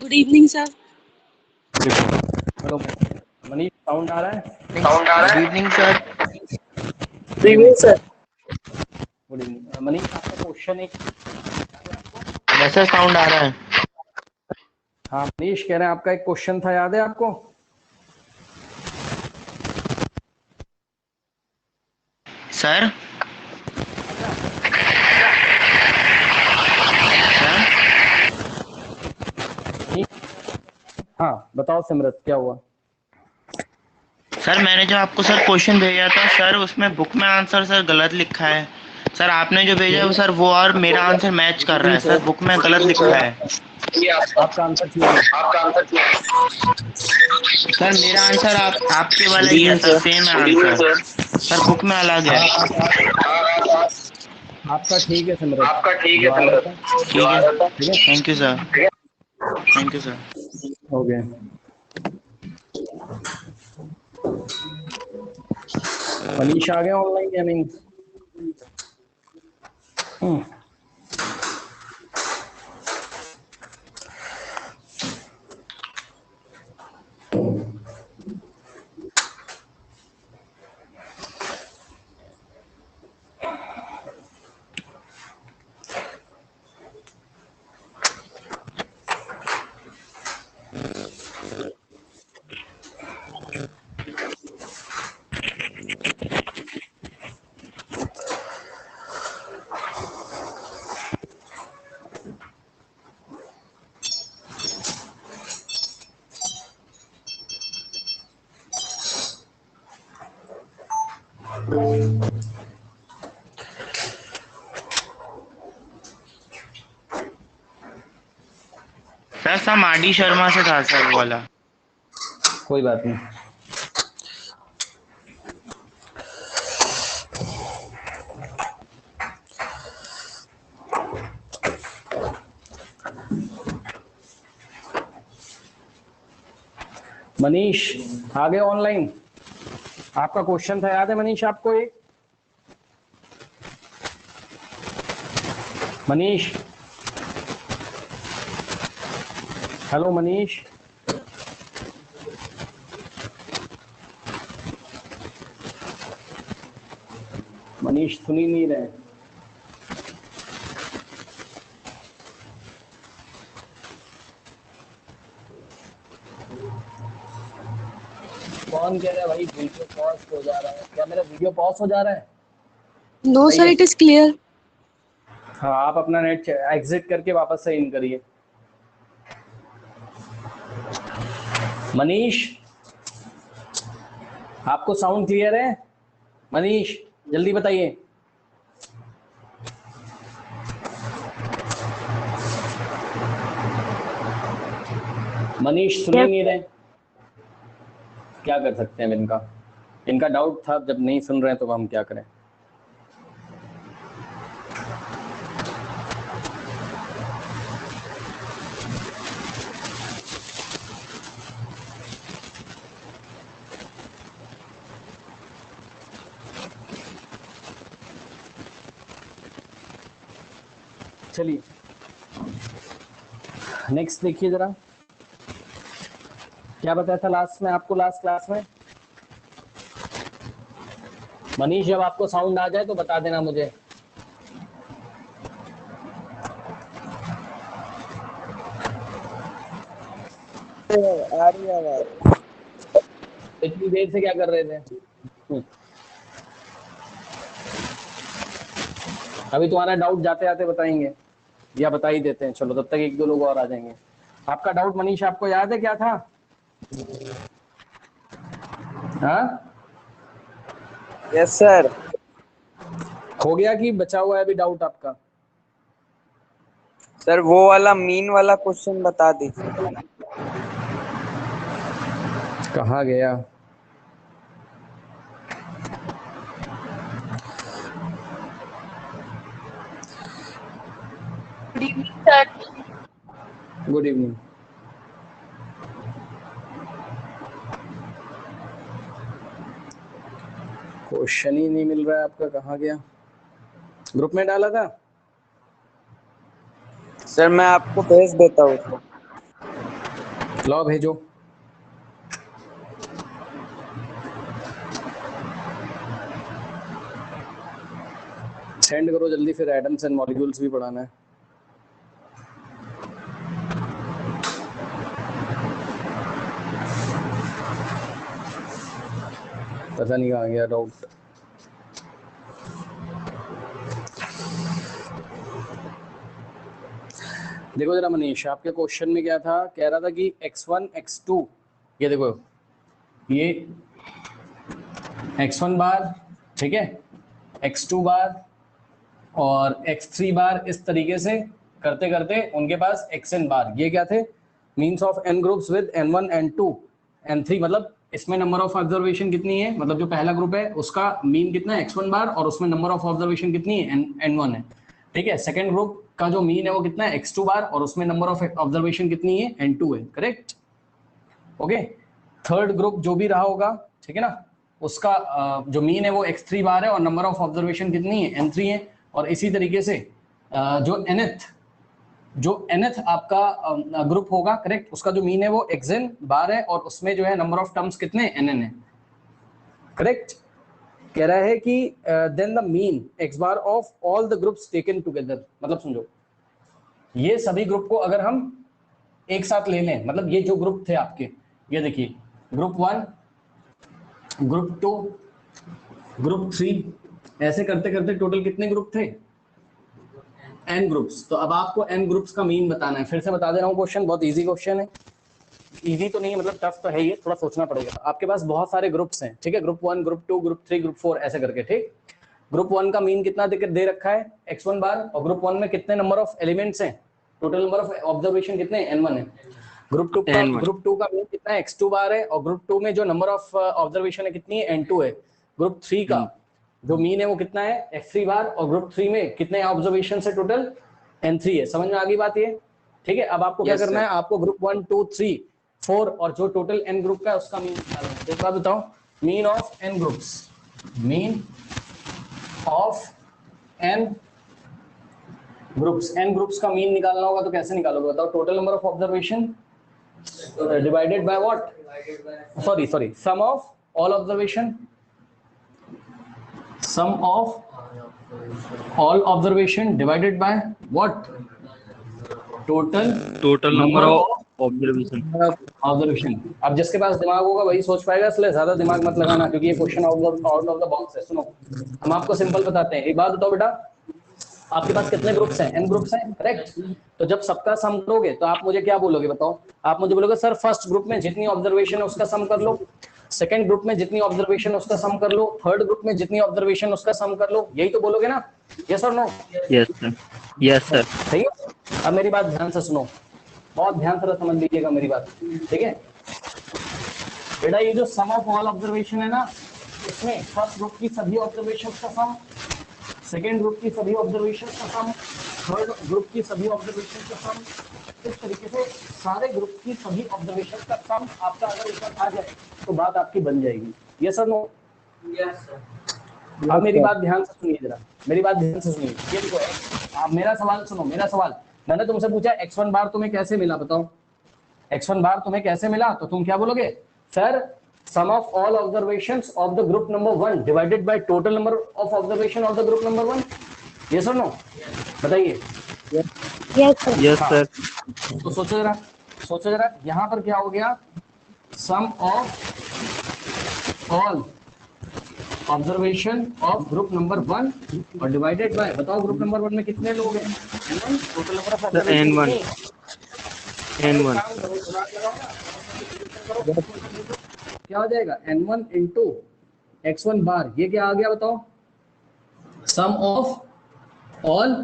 Good evening sir. Hello Manish, sound आ रहा है? Good evening sir. Good evening sir. Good evening Manish, आपका question एक। वैसा साउंड आ रहा है। हाँ मनीष कह रहे हैं आपका एक क्वेश्चन था, याद है आपको? सर हाँ बताओ सिमरत, क्या हुआ? सर मैंने जो आपको सर क्वेश्चन भेजा था सर, उसमें बुक में आंसर सर गलत लिखा है। सर आपने जो भेजा है सर वो और मेरा आंसर मैच कर रहा है सर, बुक में गलत लिखा है। आपका आंसर ठीक है? सर मेरा आंसर आपके वाला ही है सर, सेम है आंसर सर, बुक में अलग है। आपका ठीक है सिमरत। ठीक जो आ रहा था है, ठीक है, thank you sir, thank you sir. हो गया। मनीष आ गया ऑनलाइन या नहीं? सर सम आर.डी. शर्मा से था सर वो वाला। कोई बात नहीं। मनीष आ गए ऑनलाइन? आपका क्वेश्चन था, याद है मनीष आपको? एक मनीष, हेलो मनीष। मनीष सुन ही नहीं रहे। कौन कह रहा है भाई वीडियो पॉज हो जा रहा है? क्या मेरा वीडियो पॉज हो जा रहा है? No sir, it is clear. हाँ, आप अपना नेट एग्जिट करके वापस से इन करिए। मनीष, आपको साउंड क्लियर है? मनीष जल्दी बताइए। मनीष सुन ही नहीं रहे। क्या कर सकते हैं इनका? इनका डाउट था, जब नहीं सुन रहे हैं तो हम क्या करें? चलिए नेक्स्ट देखिए जरा, क्या बताया था लास्ट में आपको, लास्ट क्लास में? मनीष जब आपको साउंड आ जाए तो बता देना मुझे। आ रही है आवाज। इतनी देर से क्या कर रहे थे? अभी तुम्हारा डाउट जाते जाते बताएंगे या बता ही देते हैं। चलो तब तक एक दो लोग और आ जाएंगे। आपका डाउट मनीष आपको याद है क्या था? हाँ यस सर। हो गया कि बचा हुआ है अभी डाउट आपका? सर वो वाला मीन वाला क्वेश्चन बता दीजिए। कहाँ गया? Good evening sir. Good evening. Question ही नहीं मिल रहा है आपका, कहाँ गया? ग्रुप में डाला था? सर मैं आपको भेज देता हूँ। लो भेजो। सेंड करो जल्दी, फिर एटम्स एंड मॉलिक्यूल्स भी पढ़ाना है। पता नहीं कहाँ गया डाउट। देखो जरा मनीष, आपके क्वेश्चन में क्या था, कह रहा था कि x1 x2, ये देखो ये x1 बार, ठीक है, x2 बार और x3 बार, इस तरीके से करते करते उनके पास xn बार, ये क्या थे, means of n groups with n1 n2 n3, मतलब इसमें नंबर ऑफ ऑब्जर्वेशन कितनी है, मतलब जो पहला ग्रुप है उसका मीन कितना है x1 बार और उसमें नंबर ऑफ ऑब्जर्वेशन कितनी है n1 है, ठीक है। सेकंड ग्रुप का जो मीन है वो कितना है x2 बार और उसमें नंबर ऑफ ऑब्जर्वेशन कितनी है n2 है, करेक्ट, ओके। थर्ड ग्रुप जो भी रहा होगा, ठीक है ना, उसका जो मीन है वो x3 बार है और नंबर ऑफ ऑब्जर्वेशन कितनी है n3 है। और इसी तरीके से जो nth आपका ग्रुप होगा, करेक्ट, उसका जो मीन है वो xn बार है और उसमें जो है नंबर ऑफ टर्म्स कितने nn है, करेक्ट। कह रहा है कि then the mean x bar of all the groups taken together, मतलब समझो ये सभी ग्रुप को अगर हम एक साथ ले लें, मतलब ये जो ग्रुप थे आपके, ये देखिए ग्रुप 1, ग्रुप 2, ग्रुप 3, ऐसे करते करते टोटल कितने ग्रुप थे, n ग्रुप्स। तो अब आपको n ग्रुप्स का मीन बताना है। फिर से बता दे रहा हूँ, क्वेश्चन बहुत इजी क्वेश्चन है, इजी तो नहीं है, मतलब टफ तो है, ये थोड़ा सोचना पड़ेगा। आपके पास बहुत सारे ग्रुप्स हैं, ठीक है, ग्रुप 1, ग्रुप 2, ग्रुप 3, ग्रुप 4 ऐसे करके, ठीक। ग्रुप 1 का मीन कितना दे रखा है x1 बार और ग्रुप 1 में कितने नंबर ऑफ एलिमेंट्स हैं, टोटल नंबर ऑफ ऑब्जर्वेशन कितने n1 है। ग्रुप 2 का मीन कितना है x2 बार है और ग्रुप 2 में जो नंबर ऑफ ऑब्जर्वेशन है कितनी है n2 है। ग्रुप 3 का जो मीन है वो कितना है x3 बार और ग्रुप 3 में कितने ऑब्जर्वेशन है टोटल n3 है। समझ में आ गई बात ये, ठीक है। अब आपको क्या करना है, आपको ग्रुप 1, 2, 3, 4 और जो टोटल n ग्रुप का है उसका मीन निकालना है। एक बात बताओ, mean of n groups, mean of n groups, n groups का मीन निकालना होगा तो कैसे निकालोगे बताओ, total number of observation divided by what, sorry sum of all observation, sum of all observation divided by what, total number of observation. अब जिसके पास दिमाग होगा वही सोच पाएगा, इसलिए ज्यादा दिमाग मत लगाना क्योंकि ये question out of the box है। सुनो हम आपको सिंपल बताते हैं। एक बात बताओ बेटा, आपके पास कितने ग्रुप्स हैं, n ग्रुप्स हैं, करेक्ट। तो जब सबका सम करोगे तो आप मुझे क्या बोलोगे बताओ, आप मुझे बोलोगे सर फर्स्ट ग्रुप में जितनी ऑब्जर्वेशन है उसका सम कर लो, सेकंड ग्रुप में जितनी ऑब्जर्वेशन उसका सम कर लो, थर्ड ग्रुप में जितनी ऑब्जर्वेशन उसका सम कर लो, यही तो बोलोगे ना, यस और नो? Yes sir. सही है। अब मेरी बात ध्यान से सुनो, बहुत ध्यान से समझ लीजिएगा मेरी बात, ठीक है बेटा। ये जो सम ऑफ ऑल ऑब्जर्वेशन है ना, इसमें फर्स्ट ग्रुप की सभी ऑब्जर्वेशन का सम, सेकेंड ग्रुप की सभी ऑब्जर्वेशन का सम, थर्ड ग्रुप की सभी ऑब्जर्वेशन का सम, इस तरीके से सारे ग्रुप की सभी ऑब्जर्वेशन का सम आपका अगर ऊपर आ जाए तो बात आपकी बन जाएगी। यस और नो? Yes sir. अब मेरी बात ध्यान से सुनिए जरा, मेरी बात ध्यान से सुनिए। ये देखो आप मेरा सवाल सुनो, मेरा सवाल मैंने तुमसे पूछा x1 बार तुम्हें कैसे मिला बताओ, x1 बार तुम्हें कैसे मिला, तो तुम क्या बोलोगे sir sum of all observations of the group number 1 divided by total number of observation of the group number 1। yes or no? बताइए। yes sir। तो सोचो जरा यहाँ पर क्या हो गया, sum of all observation of group number 1 और divided by, बताओ ग्रुप नंबर 1 में कितने लोग हैं, total number of observation n1 क्या हो जाएगा n1 इंटू x1 बार, ये क्या आ गया बताओ, sum of all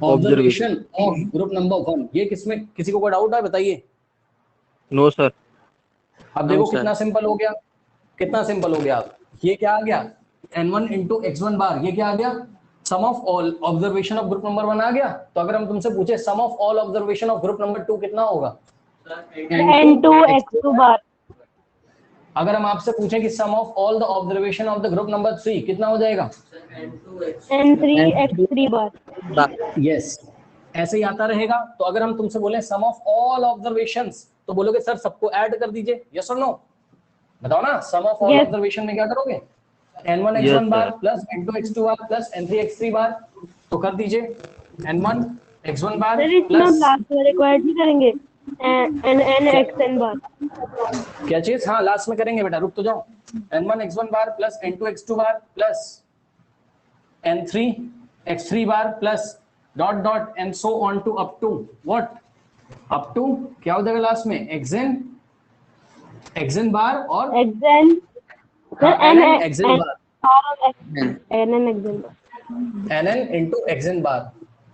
observation of group number 1। ये किसमें, किसी को कोई डाउट है बताइए? No sir. अब देखो कितना सिंपल हो गया, कितना सिंपल हो गया। ये क्या आ गया n1 इंटू x1 बार, ये क्या आ गया sum of all observation of group number 1 आ गया। तो अगर हम तुमसे पूछे sum of all observation of group number 2 कितना होगा, n2 x2 बार। अगर हम आपसे पूछें कि sum of all the observation of the group number 3 कितना हो जाएगा, n3 x3 बार। यस ऐसे ही आता रहेगा। तो अगर हम तुमसे बोले सम ऑफ ऑल ऑब्जर्वेशंस, तो बोलोगे सर सबको ऐड कर दीजिए, यस और नो? बताओ ना, सम ऑफ ऑल Yes. ऑब्जर्वेशन में क्या करोगे? n1 Yes, x1 बार sir. Plus n2 x2 bar plus n3 x3 बार, तो कर दीजिए n1 x1 बार सर इसमें प्लस लास्ट में रिक्वायर्ड नहीं करेंगे n x n बार? क्या चीज? हाँ लास्ट में करेंगे बेटा, रुक तो जाओ। n1 x1 bar plus n2 x2 bar plus n3 x3 bar plus dot dot and so on to up to what? Up to क्या हो जाएगा लास्ट में? एक्सन बार और xn sir nn x n bar, nn xn bar. nn into x n bar.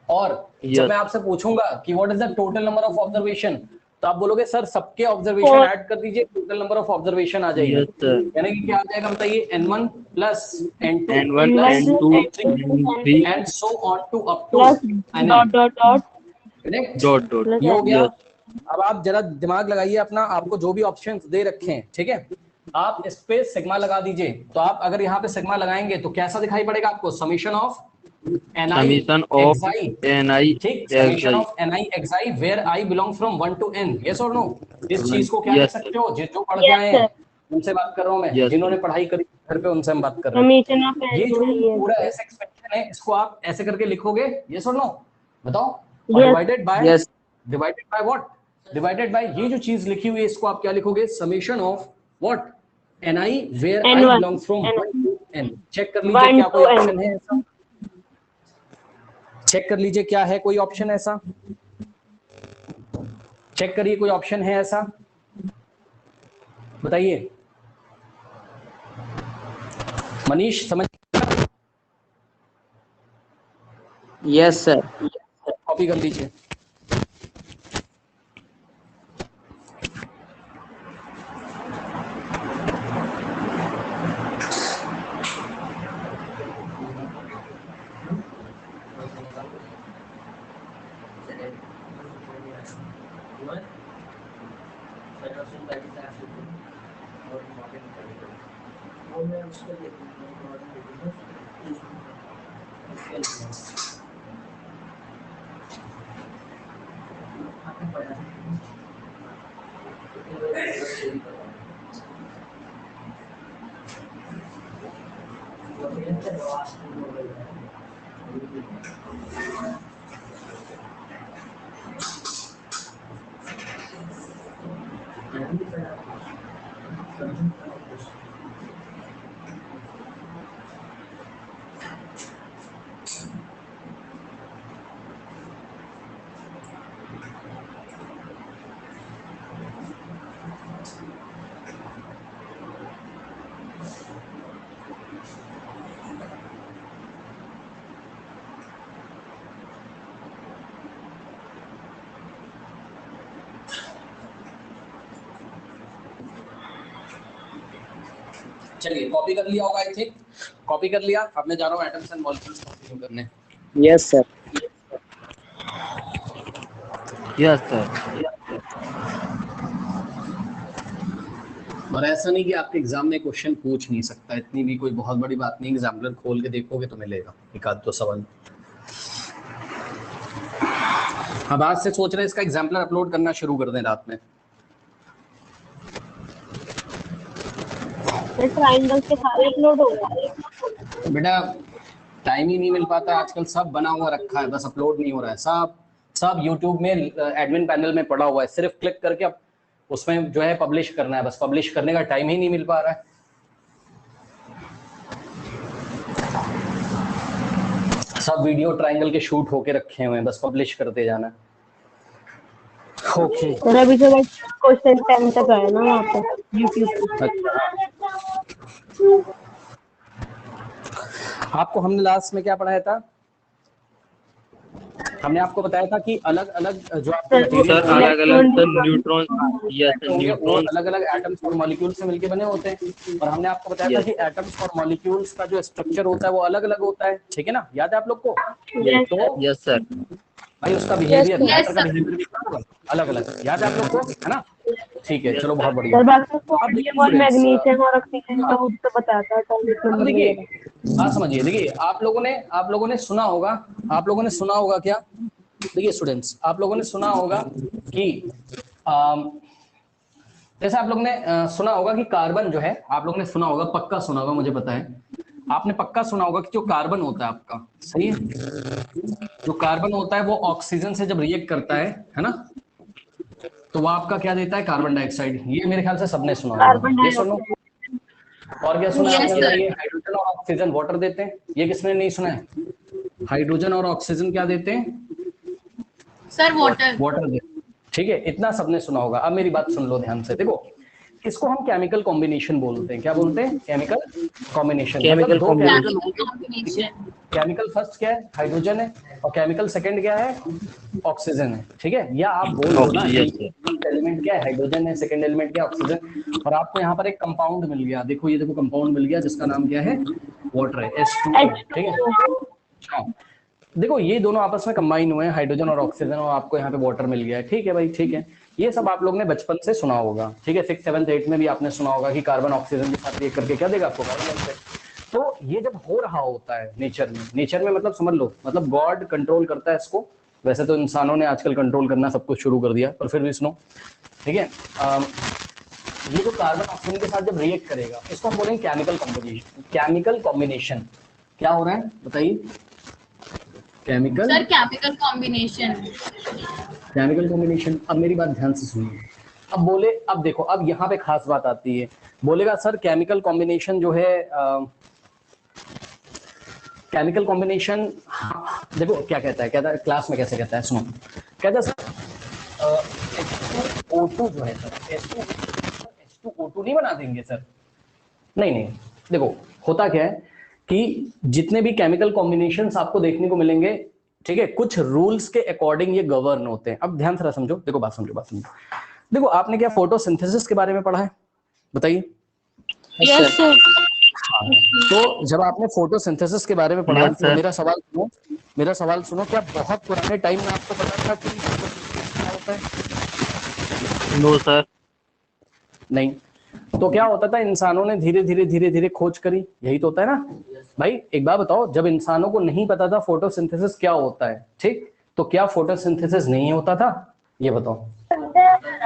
और जब Yes. मैं आपसे पूछूंगा कि what is the total number of observation, तो आप बोलोगे सर सबके ऑब्जर्वेशन Four. ऐड कर दीजिए, टोटल नंबर ऑफ ऑब्जर्वेशन आ जाएगी। Yes, sir. यानी कि क्या आ जाएगा बताइए? n1 plus n2 N1, plus N2, N3, and so on to up to plus dot dot dot correct. dot dot. Plus ये हो गया। Yes. अब आप जरा दिमाग लगाइए अपना, आपको जो भी ऑप्शंस दे रखे हैं, ठीक है, आप इस पे सिग्मा लगा दीजिए। तो आप अगर यहाँ पे सिग्मा लगाएंगे तो कैसा दिखाई पड़ेगा आपको? Summation of Summation of ni ठीक, summation xi. Of ni xi where i belong from 1 to n, yes और नो? इस चीज को क्या Yes, लिख सकते हो? जो पढ़ के Yes, आए sir. हैं उनसे बात कर रहा हूँ मैं, Yes, जिन्होंने पढ़ाई करी घर पे उनसे हम बात कर रहे हैं। समीशन ऑफ ये जो n पूरा ऐसा एक्सपेंशन है, इसको आप ऐसे करके लिखोगे, यस और नो? बताओ। Yes. Divided by Yes. Divided by what? Divided by ये जो चीज लिखी हुई है, इसको आप क्या लिखोगे? Summation of what? ni where i N1. Belong from 1 to n। Check कर लीजिए 1 क्या कोई to n. ऑप्शन है ऐसा? चेक कर लीजिए क्या है कोई ऑप्शन ऐसा? चेक करिए कोई ऑप्शन है ऐसा? बताइए मनीष, समझ? Yes, sir. कॉपी कर लीजिए। चलिए कॉपी कर लिया होगा, आई थिंक कॉपी कर लिया। अब मैं जा रहा हूँ एटम्स एंड मॉलिक्यूल्स कंटिन्यू करने। Yes, sir. Yes, sir. और ऐसा नहीं कि आपके एग्जाम में क्वेश्चन पूछ नहीं सकता, इतनी भी कोई बहुत बड़ी बात नहीं। एग्जामिनर खोल के देखोगे तो मिलेगा एक आध दो सवाल। अब आज से सोच रहे हैं इसका एग्जाम्पलर अपलोड करना शुरू कर दें रात में। ट्रायंगल के सारे अपलोड हो गए बेटा टाइम ही नहीं मिल पाता आजकल, सब बना हुआ रखा है, बस अपलोड नहीं हो रहा है। सब यूट्यूब में एडमिन पैनल में पड़ा हुआ है, सिर्फ क्लिक करके अब उसमें जो है पब्लिश करना है, बस पब्लिश करने का टाइम ही नहीं मिल पा रहा है। सब वीडियो ट्रायंगल के शूट होके रखे हुए हैं, बस पब्लिश करते जाना है। ओके सर अभी तो बस क्वेश्चन 10 तक आया ना वहाँ पे यूट्यूब पे। आपको हमने लास्ट में क्या पढ़ाया था? हमने आपको बताया था कि अलग अलग जो आपके सर अलग अलग सर न्यूट्रॉन, यस सर वो न्यूट्रॉन, अलग अलग एटम्स और मॉलिक्यूल्स से मिलके बने होते हैं। और हमने आपको बताया था कि एटम्स और मॉलिक्यूल्स का जो स्ट्रक्चर होता है वो अलग अलग होता है, ठीक है ना? याद है आप लोग को? तो यस सर, भाई उसका बिहेवियर मैटर का बिहेवियर भी अलग अलग याद है आप लोग को, है ना? ठीक है चलो बहुत बढ़िया। सर बाकी सोडियम और मैग्नीशियम और ऑक्सीजन का वो तो बताता है। अब देखिए बात समझिए, देखिए आप लोगों ने सुना होगा क्या देखिए स्टूडेंट्स, आप लोगों ने सुना होगा कि जैसे आप लोग ने सुना होगा कि कार्बन जो है, आप लोग ने सुना होगा, पक्का सुना होगा, मुझे पता है आपने पक्का सुना होगा कि जो कार्बन होता है आपका, सही है, जो कार्बन होता है वो ऑक्सीजन से जब रिएक्ट करता है ना, तो वो आपका क्या देता है, कार्बन डाइऑक्साइड। ये मेरे ख्याल से सबने सुना होगा। कार्बन ये सुनो, और क्या सुना है Yes, आपने sir. बताइए? हाइड्रोजन और ऑक्सीजन वाटर देते हैं, ये किसने नहीं सुना है? हाइड्रोजन और ऑक्सीजन क्या देते हैं? Sir water. वाटर देते हैं, ठीक है, इतना सबने सुना होगा। अब मेरी बात सुन लो ध्यान से, देखो इसको हम केमिकल कॉम्बिनेशन बोलते हैं। क्या बोलते हैं? Chemical combination. Chemical दो combination. Chemical, combination. Chemical first क्या है? हाइड्रोजन है, और केमिकल सेकंड क्या है? ऑक्सीजन है, ठीक है। या आप बोल दो ना, एलिमेंट क्या है? हाइड्रोजन है, सेकंड एलिमेंट क्या है? ऑक्सीजन। और आपको यहाँ पर एक कंपाउंड मिल गया, देखो ये देखो कंपाउंड मिल गया जिसका नाम क्या है? वाटर है, H2O, ठीक है। हाँ, देखो ये दोनों आपस में कंबाइन हुए हैं, हाइड्रोजन और ऑक्सीजन, और आपको यहाँ पे वाटर मिल गया है, ठीक है भाई, ठीक है। ये सब आप लोग ने बचपन से सुना होगा, ठीक है। 6th 7th 8th में भी आपने सुना होगा कि कार्बन ऑक्सीजन के साथ रिएक्ट करके क्या देगा आपको? Carbon dioxide. तो ये जब हो रहा होता है नेचर में मतलब समझ लो, मतलब गॉड कंट्रोल करता है इसको। वैसे तो इंसानों ने आजकल कंट्रोल करना सब कुछ शुरू कर दिया, पर फिर भी सुनो, ठीक है। ये जो कार्बन ऑक्सीजन के साथ जब रिएक्ट करेगा, इसको हम बोलेंगे केमिकल कॉम्बिनेशन। केमिकल कॉम्बिनेशन क्या हो रहा है बताइए? Chemical, sir chemical combination. Chemical combination. अब मेरी बात ध्यान से सुनिए। अब देखो, अब यहाँ पे खास बात आती है। बोलेगा सर केमिकल कॉम्बिनेशन जो है, केमिकल कॉम्बिनेशन, देखो क्या कहता है क्लास में कैसे कहता है, सुनो। कहता है सर H2O2 जो है सर, H2O2 नहीं बना देंगे सर? नहीं, देखो होता क्या है कि जितने भी केमिकल कॉम्बिनेशंस आपको देखने को मिलेंगे, ठीक है, कुछ रूल्स के अकॉर्डिंग ये गवर्न होते हैं। अब ध्यान से समझो, देखो बात समझो। देखो आपने क्या फोटोसिंथेसिस के बारे में पढ़ा है? बताइए। Yes sir. तो जब आपने फोटोसिंथेसिस के बारे में पढ़ा, तो मेरा सवाल सुनो, क्या बहुत पुराने टाइम में आपको पता था कि फोटोसिंथेसिस क्या होता है? No sir. नहीं। तो क्या होता था, इंसानों ने धीरे धीरे खोज करी, यही तो होता है ना भाई। एक बात बताओ, जब इंसानों को नहीं पता था फोटोसिंथेसिस क्या होता है, ठीक, तो क्या फोटोसिंथेसिस नहीं होता था? ये बताओ।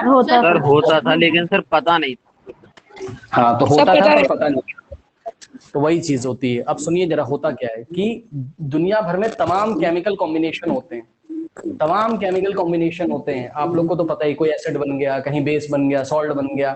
होता सर होता था, लेकिन सर पता नहीं था। हाँ, तो होता था पर पता नहीं। तो वही चीज होती है। अब सुनिए जरा, होता क्या है कि दुनिया भर में तमाम केमिकल कॉम्बिनेशन होते हैं, आप लोग को तो पता ही, कोई एसिड बन गया, कहीं बेस बन गया, सॉल्ट बन गया,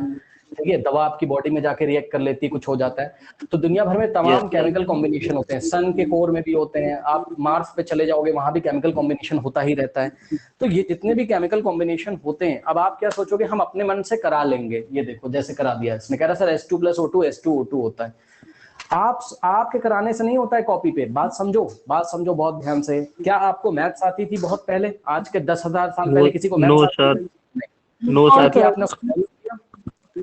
ठीक है, दवा आपकी बॉडी में जाके रिएक्ट कर लेती है, कुछ हो जाता है। तो दुनिया भर में तमाम केमिकल कॉम्बिनेशन होते हैं, सन के कोर में भी होते हैं, आप मार्स पे चले जाओगे वहां भी केमिकल कॉम्बिनेशन होता ही रहता है। तो ये जितने भी केमिकल कॉम्बिनेशन होते हैं, अब आप क्या सोचोगे हम अपने मन से करा लेंगे? ये देखो जैसे करा दिया इसने, कह रहा सर H2+O2 H2O2 होता है। आपके कराने से नहीं होता है कॉपी पे। बात समझो बहुत ध्यान से। क्या आपको मैथ्स आती थी बहुत पहले? आज के 10,000 साल पहले किसी को मैथ्स आती थी? No sir. आपने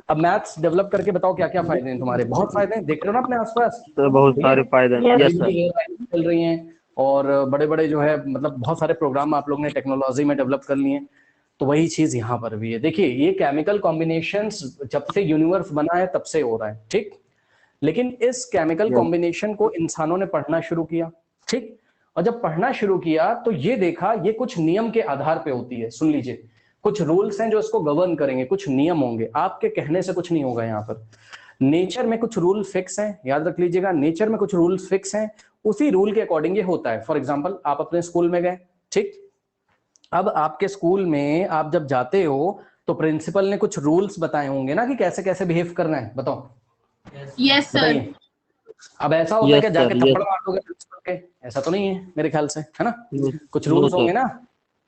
अब मैथ्स डेवलप करके बताओ क्या क्या फायदे हैं तुम्हारे? बहुत फायदे हैं, देख रहे हो ना अपने आसपास, तो बहुत सारे फायदे हैं। Yes sir. चल रही हैं, और बड़े बड़े जो है मतलब बहुत सारे प्रोग्राम आप लोग ने टेक्नोलॉजी में डेवलप कर लिए हैं। तो वही चीज यहाँ पर भी है। देखिए ये केमिकल कॉम्बिनेशंस जब से यूनिवर्स बना है तब से हो रहा है, ठीक। लेकिन इस केमिकल कॉम्बिनेशन को इंसानों ने पढ़ना शुरू किया, ठीक। और जब पढ़ना शुरू किया तो ये देखा ये कुछ नियम के आधार पे होती है। सुन लीजिए, कुछ रूल्स हैं जो इसको गवर्न करेंगे, कुछ नियम होंगे, आपके कहने से कुछ नहीं होगा। यहाँ पर नेचर में कुछ रूल फिक्स हैं, याद रख लीजिएगा, नेचर में कुछ रूल्स फिक्स हैं, उसी रूल के अकॉर्डिंग ये होता है। फॉर एग्जाम्पल, आप अपने स्कूल में गए, ठीक। अब आपके स्कूल में आप जब जाते हो तो प्रिंसिपल ने कुछ रूल्स बताए होंगे ना कि कैसे कैसे बिहेव करना है, बताओ। Yes sir. अब ऐसा होता है कि जाके थप्पड़ मार दोगे प्रिंसिपल के? ऐसा तो नहीं है मेरे ख्याल से, है ना। कुछ रूल्स होंगे ना,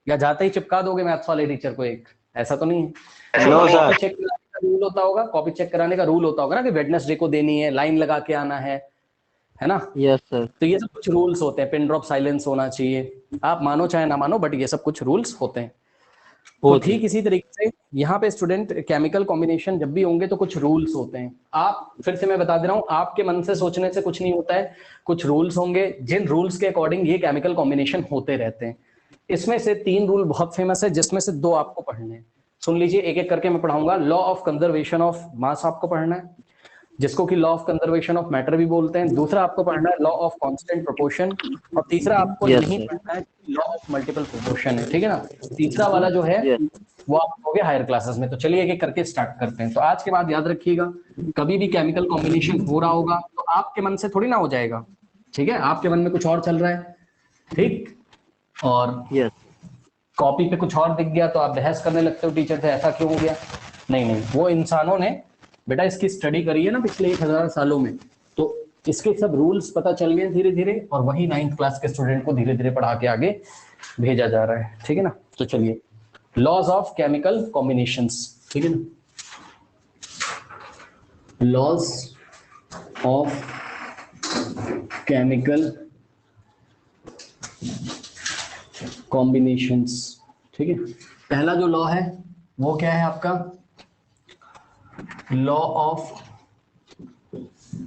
या जाते ही चिपका दोगे मैथ्स वाले टीचर को एक? ऐसा तो नहीं है। कॉपी चेक कराने का रूल होता होगा, कॉपी चेक कराने का रूल होता होगा ना कि वेडनेसडे को देनी है, लाइन लगा के आना है ना। Yes sir. तो ये सब कुछ रूल्स होते हैं। पिन ड्रॉप साइलेंस होना चाहिए, आप मानो चाहे ना मानो, बट ये सब कुछ रूल्स होते हैं। तो ठीक इसी तरीके से यहाँ पे स्टूडेंट केमिकल कॉम्बिनेशन जब भी होंगे तो कुछ रूल्स होते हैं। आप फिर से मैं बता दे रहा हूँ, आपके मन से सोचने से कुछ नहीं होता है, कुछ रूल्स होंगे, जिन रूल्स के अकॉर्डिंग ये केमिकल कॉम्बिनेशन होते रहते हैं। इसमें से 3 रूल बहुत फेमस है, जिसमें से 2 आपको पढ़ने हैं। सुन लीजिए, एक एक करके मैं पढ़ाऊंगा। लॉ ऑफ कंजर्वेशन ऑफ मास आपको पढ़ना है, जिसको कि law of conservation of matter भी बोलते हैं। दूसरा आपको पढ़ना है लॉ ऑफ कांस्टेंट प्रोपोर्शन, और तीसरा आपको Yes, नहीं sir. पढ़ना है लॉ ऑफ मल्टीपल प्रोपोर्शन है, ठीक है ना। तीसरा वाला जो है Yes. वो आप हो गया हायर क्लासेस में। तो चलिए एक एक करके स्टार्ट करते हैं। तो आज के बाद याद रखिएगा, कभी भी केमिकल कॉम्बिनेशन हो रहा होगा तो आपके मन से थोड़ी ना हो जाएगा, ठीक है, आपके मन में कुछ और चल रहा है, ठीक, और Yes. कॉपी पे कुछ और दिख गया तो आप बहस करने लगते हो टीचर से, ऐसा क्यों हो गया। नहीं नहीं, वो इंसानों ने बेटा इसकी स्टडी करी है ना पिछले 1000 सालों में, तो इसके सब रूल्स पता चल गए धीरे धीरे, और वही 9th क्लास के स्टूडेंट को धीरे धीरे पढ़ा के आगे भेजा जा रहा है, ठीक है ना। तो चलिए, लॉज ऑफ केमिकल कॉम्बिनेशंस, ठीक है ना, लॉज ऑफ केमिकल कॉम्बिनेशंस, ठीक है। पहला जो लॉ है वो क्या है आपका, law of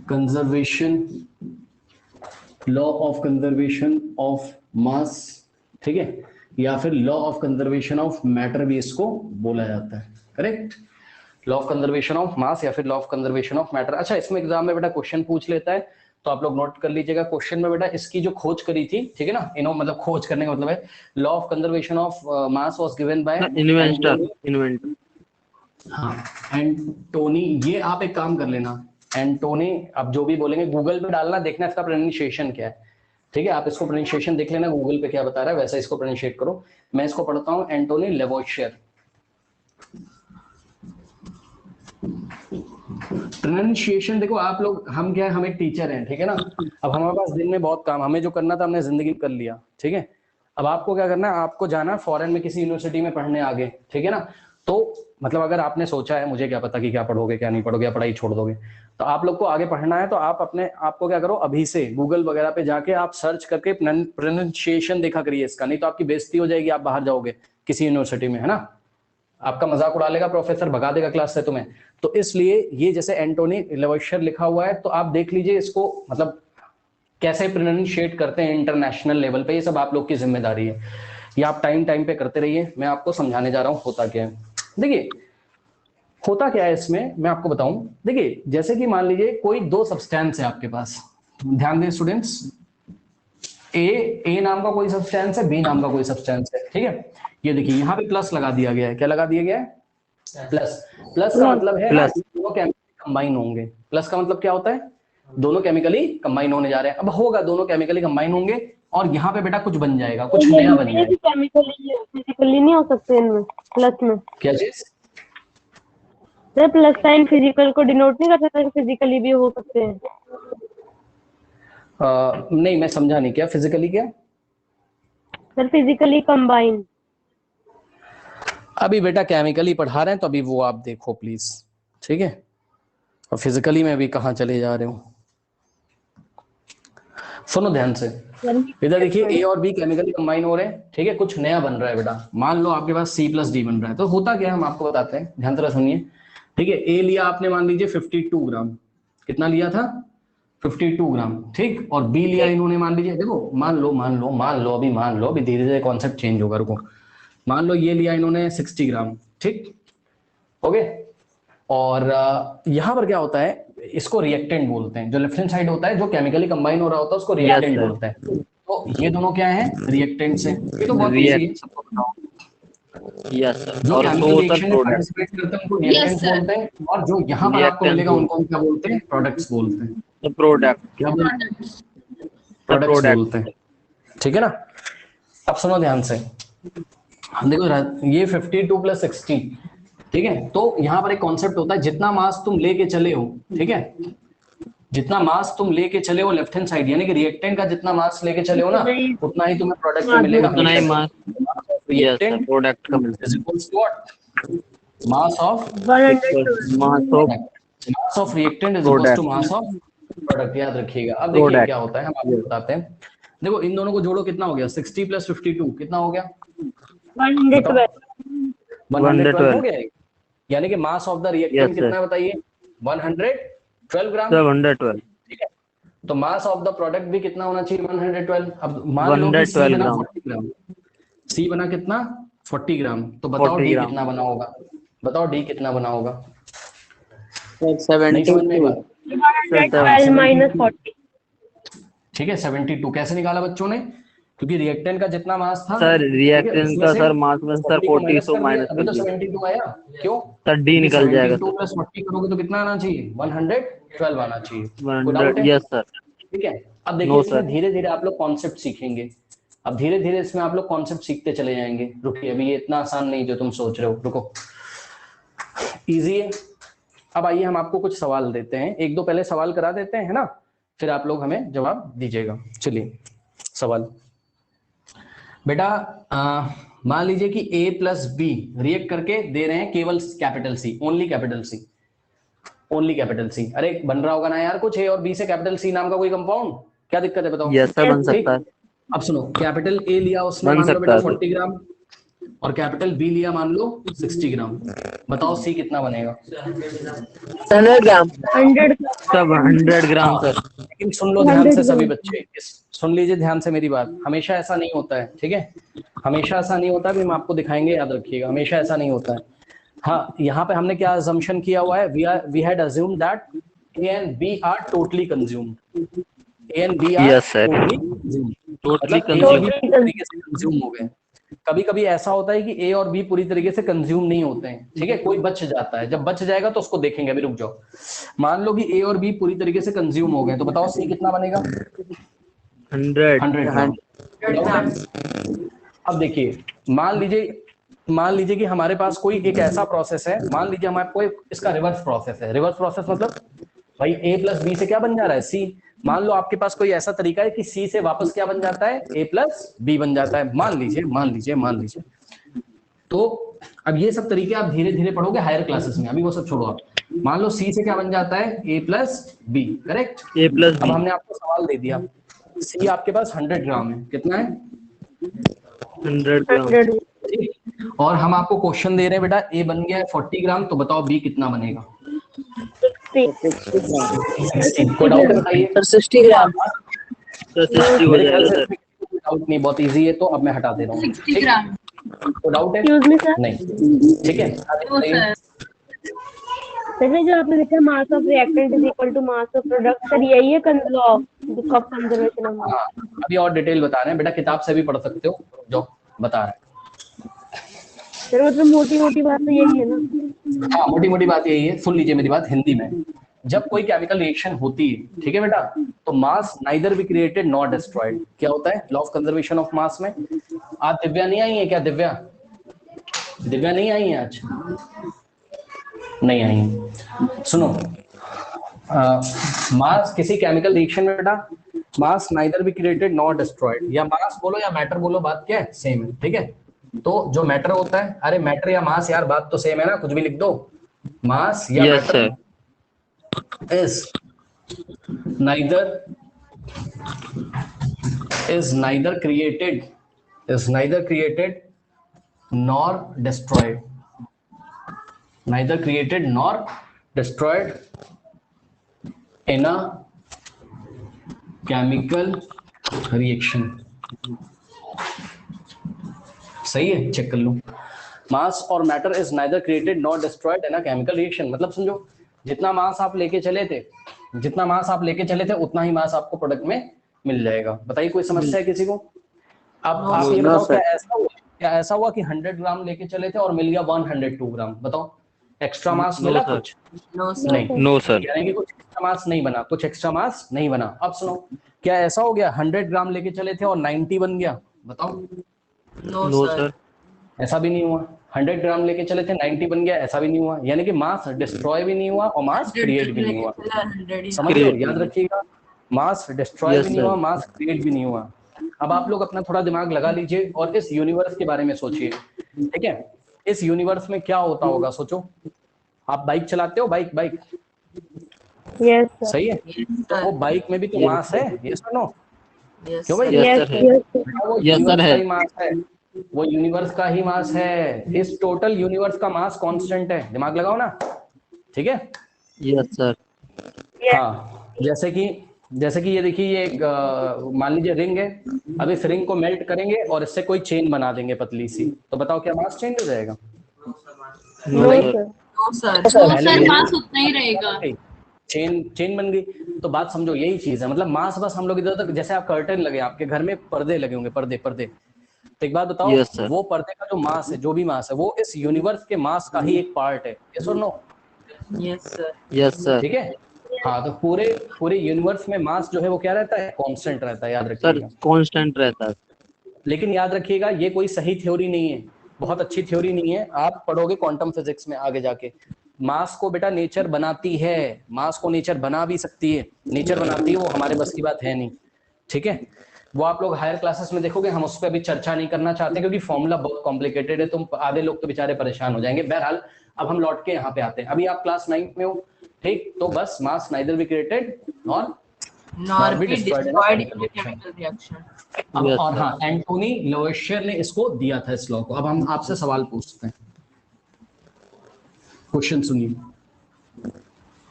conservation, law of conservation of मास, ठीक है, या फिर law of conservation of matter भी इसको बोला जाता है, correct. Law of conservation of मास या फिर law of conservation of matter. अच्छा, इसमें एग्जाम में बेटा क्वेश्चन पूछ लेता है तो आप लोग नोट कर लीजिएगा। क्वेश्चन में बेटा इसकी जो खोज करी थी, ठीक है ना, इन्हों मतलब खोज करने का मतलब है law of conservation of mass was given by inventor. हाँ, एंटोनी। ये आप एक काम कर लेना, एंटोनी, आप जो भी बोलेंगे गूगल पे डालना, देखना इसका प्रोनाउंसिएशन क्या है, ठीक है। आप इसको प्रोनाउंसिएशन देख लेना गूगल पे क्या बता रहा है, वैसा इसको प्रोनाउंसिएट करो। मैं इसको पढ़ता हूँ, एंटोनी लेवोइशियर। प्रोनाउंसिएशन देखो आप लोग, हम क्या है, हम एक टीचर हैं, ठीक है ना। अब हमारे पास दिन में बहुत काम, हमें जो करना था हमने जिंदगी में कर लिया, ठीक है। अब आपको क्या करना है, आपको जाना है फॉरेन में किसी यूनिवर्सिटी में पढ़ने आगे, ठीक है ना। तो मतलब अगर आपने सोचा है, मुझे क्या पता कि क्या पढ़ोगे क्या नहीं पढ़ोगे, या पढ़ाई छोड़ दोगे, तो आप लोग को आगे पढ़ना है तो आप अपने आपको क्या करो, अभी से गूगल वगैरह पे जाके आप सर्च करके प्रोनाउंसिएशन देखा करिए इसका, नहीं तो आपकी बेइज्जती हो जाएगी, आप बाहर जाओगे किसी यूनिवर्सिटी में, है ना, आपका मजाक उड़ा लेगा प्रोफेसर, भगा देगा क्लास से तुम्हें। तो इसलिए ये जैसे एंटोनी लेवोइशियर लिखा हुआ है, तो आप देख लीजिए इसको, मतलब कैसे प्रोनाउंसिएट करते हैं इंटरनेशनल लेवल पे, ये सब आप लोग की जिम्मेदारी है। ये आप टाइम टाइम पे करते रहिए, मैं आपको समझाने जा रहा हूँ होता क्या है। देखिए होता क्या है इसमें, मैं आपको बताऊं। देखिए जैसे कि मान लीजिए कोई दो सब्सटेंस है आपके पास, ध्यान दें स्टूडेंट्स, ए नाम का कोई सब्सटेंस है, बी नाम का कोई सब्सटेंस है, ठीक है। ये देखिए यहाँ पे प्लस लगा दिया गया है, क्या लगा दिया गया है, प्लस। प्लस का मतलब है ना, दोनों केमिकली कंबाइन होंगे। प्लस का मतलब क्या होता है, दोनों केमिकली कंबाइन होने जा रहे हैं। अब होगा दोनों केमिकली कंबाइन होंगे और यहाँ पे बेटा कुछ बन जाएगा, कुछ नया बन जाएगा। केमिकली फिजिकली नहीं हो सकते इनमें, प्लस में क्या चीज, सर प्लस साइन फिजिकल को डिनोट नहीं कर सकता, फिजिकली भी हो सकते हैं। नहीं मैं समझा नहीं, क्या फिजिकली, क्या सर फिजिकली कंबाइन। अभी बेटा केमिकली पढ़ा रहे हैं तो अभी वो आप देखो प्लीज, ठीक है। और फिजिकली में भी कहाँ चले जा रहे हो, सुनो ध्यान से। इधर देखिए ए और बी केमिकली कंबाइन हो रहे हैं, ठीक है, कुछ नया बन रहा है बेटा। मान लो आपके पास C+D बन रहा है, तो होता क्या है हम आपको बताते हैं, ध्यान से सुनिए, ठीक है। ए लिया आपने मान लीजिए 52 ग्राम, कितना लिया था 52 ग्राम, ठीक। और बी लिया इन्होंने मान लीजिए, देखो मान लो अभी धीरे धीरे कॉन्सेप्ट चेंज होगा, रुको। मान लो ये लिया इन्होंने 60 ग्राम, ठीक, ओके। और यहाँ पर क्या होता है, इसको रिएक्टेंट बोलते हैं। जो लेफ्ट हैंड साइड होता है जो केमिकली कंबाइन हो रहा होता है उसको रिएक्टेंट बोलते हैं। तो ये दोनों क्या है, रिएक्टेंट्स हैं। ये तो बहुत इजी है, सबको बताओ। Yes sir. जो और केमिकल दो रिएक्शन सर में प्रोडक्ट, पार्टिसिपेट करते हैं उनको रिएक्टेंट्स बोलते हैं, और जो यहाँ पर आपको मिलेगा उनको क्या बोलते हैं, प्रोडक्ट्स बोलते हैं। प्रोडक्ट, क्या बोलते हैं, प्रोडक्ट्स बोलते हैं, ठीक है ना। अब सुनो ध्यान से, देखो ये 52 + 60, ठीक है। तो यहाँ पर एक कॉन्सेप्ट होता है, जितना मास तुम लेके चले हो, ठीक है, जितना मास तुम लेके चले हो लेफ्ट हैंड साइड, यानी कि रिएक्टेंट का जितना मास लेके चले हो ना, उतना ही तुम्हें प्रोडक्ट में मिलेगा। उतना ही मास, यस सर, प्रोडक्ट का मिलता is equals to what, mass of है। Mass of reactant is equals to mass of product, याद रखिएगा। अब देखिए क्या होता है, हम आपको बताते हैं। देखो इन दोनों को जोड़ो, कितना हो गया, 60 + 52 कितना हो गया, 112 112 हो गया। यानी कि मास ऑफ द रिएक्टेंट कितना है बताइए, 112 ग्राम, 112, ठीक है। तो मास ऑफ द प्रोडक्ट भी कितना होना चाहिए, 112। अब मान लो कि 112 बना ग्राम। 40 ग्राम, सी बना कितना 40 ग्राम, तो बताओ डी कितना बना होगा, बताओ डी कितना बना होगा, नहीं समझ में 72, बात, 112 minus 40. ठीक है 72 कैसे निकाला बच्चों ने, क्योंकि रिएक्टेंट का जितना मास था सर ठीक है, रिएक्टेंट उसमें का से सर मास में सर 40 को 40 माइनस सो कर दिया, माइनस अभी कर तो दिया 72 आया। क्यों? सर डी निकल जाएगा 72 सर। प्लस 40 करोगे तो कितना आना चाहिए, 112 आना चाहिए। कोई 100 डाउट है? Yes sir. ठीक है, अब देखिए नो इसमें सर। धीरे धीरे आप लोग कॉन्सेप्ट सीखेंगे। अब धीरे धीरे इसमें आप लोग कॉन्सेप्ट सीखते चले जाएंगे। रुकिए, अभी ये इतना आसान नहीं जो तुम सोच रहे हो, रुको, इजी है। अब आइए हम आपको कुछ सवाल देते हैं, एक दो पहले सवाल करा देते हैं, है ना, फिर आप लोग हमें जवाब दीजिएगा। चलिए सवाल बेटा, मान लीजिए कि A प्लस बी रिएक्ट करके दे रहे हैं केवल capital C, only capital C, only capital C. अरे बन रहा होगा ना यार कुछ A और B से कैपिटल सी नाम का कोई कंपाउंड, क्या दिक्कत है बताओ? यस सर बन ठीक, सकता है। अब सुनो, कैपिटल A लिया उसने बन मान लो सकता बेटा है सर। 40 ग्राम, और कैपिटल B लिया मान लो 60 ग्राम, बताओ C कितना बनेगा? 100 ग्राम 100 सब 100 ग्राम सर। लेकिन सुन लो ध्यान से 100 सभी ग्राम। बच्चे, सुन लीजिए ध्यान से मेरी बात, हमेशा ऐसा नहीं होता है, ठीक है, हमेशा ऐसा नहीं होता, भी हम आपको दिखाएंगे, याद रखिएगा, हमेशा ऐसा नहीं होता है। हाँ, यहाँ पे हमने क्या अजम्पशन किया हुआ है, we had assumed that A and B are totally consumed. A and B are Yes, sir. totally consumed. Totally मतलब A और B consumed. पूरी तरीके से कंज्यूम हो गए। कभी कभी ऐसा होता है कि A और B पूरी तरीके से कंज्यूम नहीं होते हैं, ठीक है, कोई बच जाता है, जब बच जाएगा तो उसको देखेंगे, अभी रुक जाओ। मान लो कि A और B पूरी तरीके से कंज्यूम हो गए, तो बताओ C कितना बनेगा? 100 ग्राम। अब देखिए, मान लीजिए कि हमारे पास कोई एक ऐसा प्रोसेस है, मान लीजिए हमारे कोई इसका रिवर्स प्रोसेस है। रिवर्स प्रोसेस मतलब भाई A प्लस बी से क्या बन जा रहा है, C। मान लो आपके पास कोई ऐसा तरीका है कि C से वापस क्या बन जाता है, A प्लस बी बन जाता है, मान लीजिए। तो अब ये सब तरीके आप धीरे धीरे पढ़ोगे हायर क्लासेस में, अभी वो सब छोड़ो आप। मान लो C से क्या बन जाता है, A plus B, correct. A plus अब बी हमने आपको सवाल दे दिया, C आपके पास 100 ग्राम है, कितना है? 100 ग्राम। 100 और हम आपको क्वेश्चन दे रहे हैं बेटा, A बन गया है 40 ग्राम, तो बताओ B कितना बनेगा? 60 कोई डाउट है बताइए? 60 ग्राम सर 60 हो मेरे ख्याल जाएगा से सर। डाउट नहीं, बहुत इजी है, तो अब मैं हटा दे रहा हूँ। 60 ग्राम। कोई डाउट है? एक्सक्यूज मी सर, नहीं, ठीक है। No sir. सर जो आपने लिखा mass of reactant is equal to mass of product, sir यही है law of conservation of mass? हाँ, अभी और डिटेल बता रहे हैं बेटा, किताब से भी पढ़ सकते हो, जो बता रहे हैं। सर मतलब मोटी मोटी बात तो यही है ना? हाँ, मोटी मोटी बात यही है, सुन लीजिए मेरी बात हिंदी में। जब कोई केमिकल रिएक्शन होती है, ठीक है बेटा, तो mass neither be created not destroyed. क्या होता है लॉ ऑफ कंजर्वेशन ऑफ मास में? आज दिव्या नहीं आई है क्या? दिव्या नहीं आई है आज? नहीं आई है। सुनो, मास किसी केमिकल रिएक्शन में बेटा, mass neither be created not destroyed, या मास बोलो या मैटर बोलो, बात क्या है, सेम है, ठीक है। तो जो मैटर होता है, अरे मैटर या मास यार बात तो सेम है ना, कुछ भी लिख दो, मास या yes sir. is neither created nor destroyed, in a chemical reaction। सही है, चेक कर लो। मास और matter is neither created not destroyed in a chemical reaction, मतलब समझो, जितना मास आप लेके चले थे उतना ही मास आपको प्रोडक्ट में मिल जाएगा। बताइए कोई समस्या है किसी को? अब आप ये बताओ, क्या ऐसा हुआ कि 100 ग्राम लेके चले थे और मिल गया 102 ग्राम? बताओ, एक्स्ट्रा मास मिला कुछ? No sir. यानी कि कुछ एक्स्ट्रा मास नहीं बना, अब सुनो, क्या ऐसा हो गया 100 ग्राम लेके चले थे और 90 बन गया? बताओ। No sir. ऐसा भी नहीं हुआ। 100 ग्राम लेके चले थे, 90 बन गया, ऐसा भी नहीं हुआ। यानी कि मास डिस्ट्रॉय भी नहीं हुआ और मास क्रिएट भी नहीं हुआ। समझ लो, याद रखिएगा, मास डिस्ट्रॉय भी नहीं हुआ, मास क्रिएट भी नहीं हुआ। अब आप लोग अपना थोड़ा दिमाग लगा लीजिए और इस यूनिवर्स के बारे में सोचिए, ठीक है। इस यूनिवर्स में क्या होता होगा, सोचो। आप बाइक चलाते हो, बाइक यस सर। सही है, तो वो बाइक में भी तो मास है, ये सुनो, क्यों भाई? यस वो यूनिवर्स का ही मास है, वो यूनिवर्स का ही मास है। इस टोटल यूनिवर्स का मास कांस्टेंट है, दिमाग लगाओ ना, ठीक है। Yes sir. हाँ, जैसे कि ये देखिए, ये मान लीजिए रिंग है, अब इस रिंग को मेल्ट करेंगे और इससे कोई चेन बना देंगे पतली सी, तो बताओ क्या मास चेंज हो जाएगा? No sir. सर मास उतना ही रहेगा। चेन बन गई। तो बात समझो यही चीज है, मतलब मास बस हम लोग इधर तक, जैसे आप कर्टन लगे, आपके घर में पर्दे लगे होंगे, पर्दे। तो एक बात बताओ, Yes, sir. वो पर्दे का जो मास है, जो भी मास है, वो इस यूनिवर्स के मास का ही एक पार्ट है। यस और नो? Yes, sir. ठीक है। हाँ, तो पूरे यूनिवर्स में मास जो है वो क्या रहता है? कांस्टेंट रहता है, याद सर रखिएगा। कांस्टेंट रहता है। लेकिन याद रखिएगा, ये कोई सही थ्योरी नहीं है, बहुत अच्छी थ्योरी नहीं है। आप पढ़ोगे क्वांटम फिजिक्स में आगे जाके, मास को बेटा नेचर बनाती है, मास को नेचर बना भी सकती है, नेचर बनाती है, वो हमारे बस की बात है नहीं। ठीक है, वो आप लोग हायर क्लासेस में देखोगे, हम उस पर अभी चर्चा नहीं करना चाहते क्योंकि फॉर्मूला बहुत कॉम्प्लिकेटेड है, तुम आधे लोग तो बेचारे परेशान हो जाएंगे। बहरहाल अब हम लौट के यहाँ पे आते हैं। अभी आप क्लास 9 में हो, ठीक? तो बस mass neither be created nor be destroyed in a chemical reaction. अब Yes, और sir. हाँ, एंटोनी लवोसियर ने इसको दिया था इस लॉ को। अब हम आपसे सवाल पूछते हैं, क्वेश्चन सुनिए।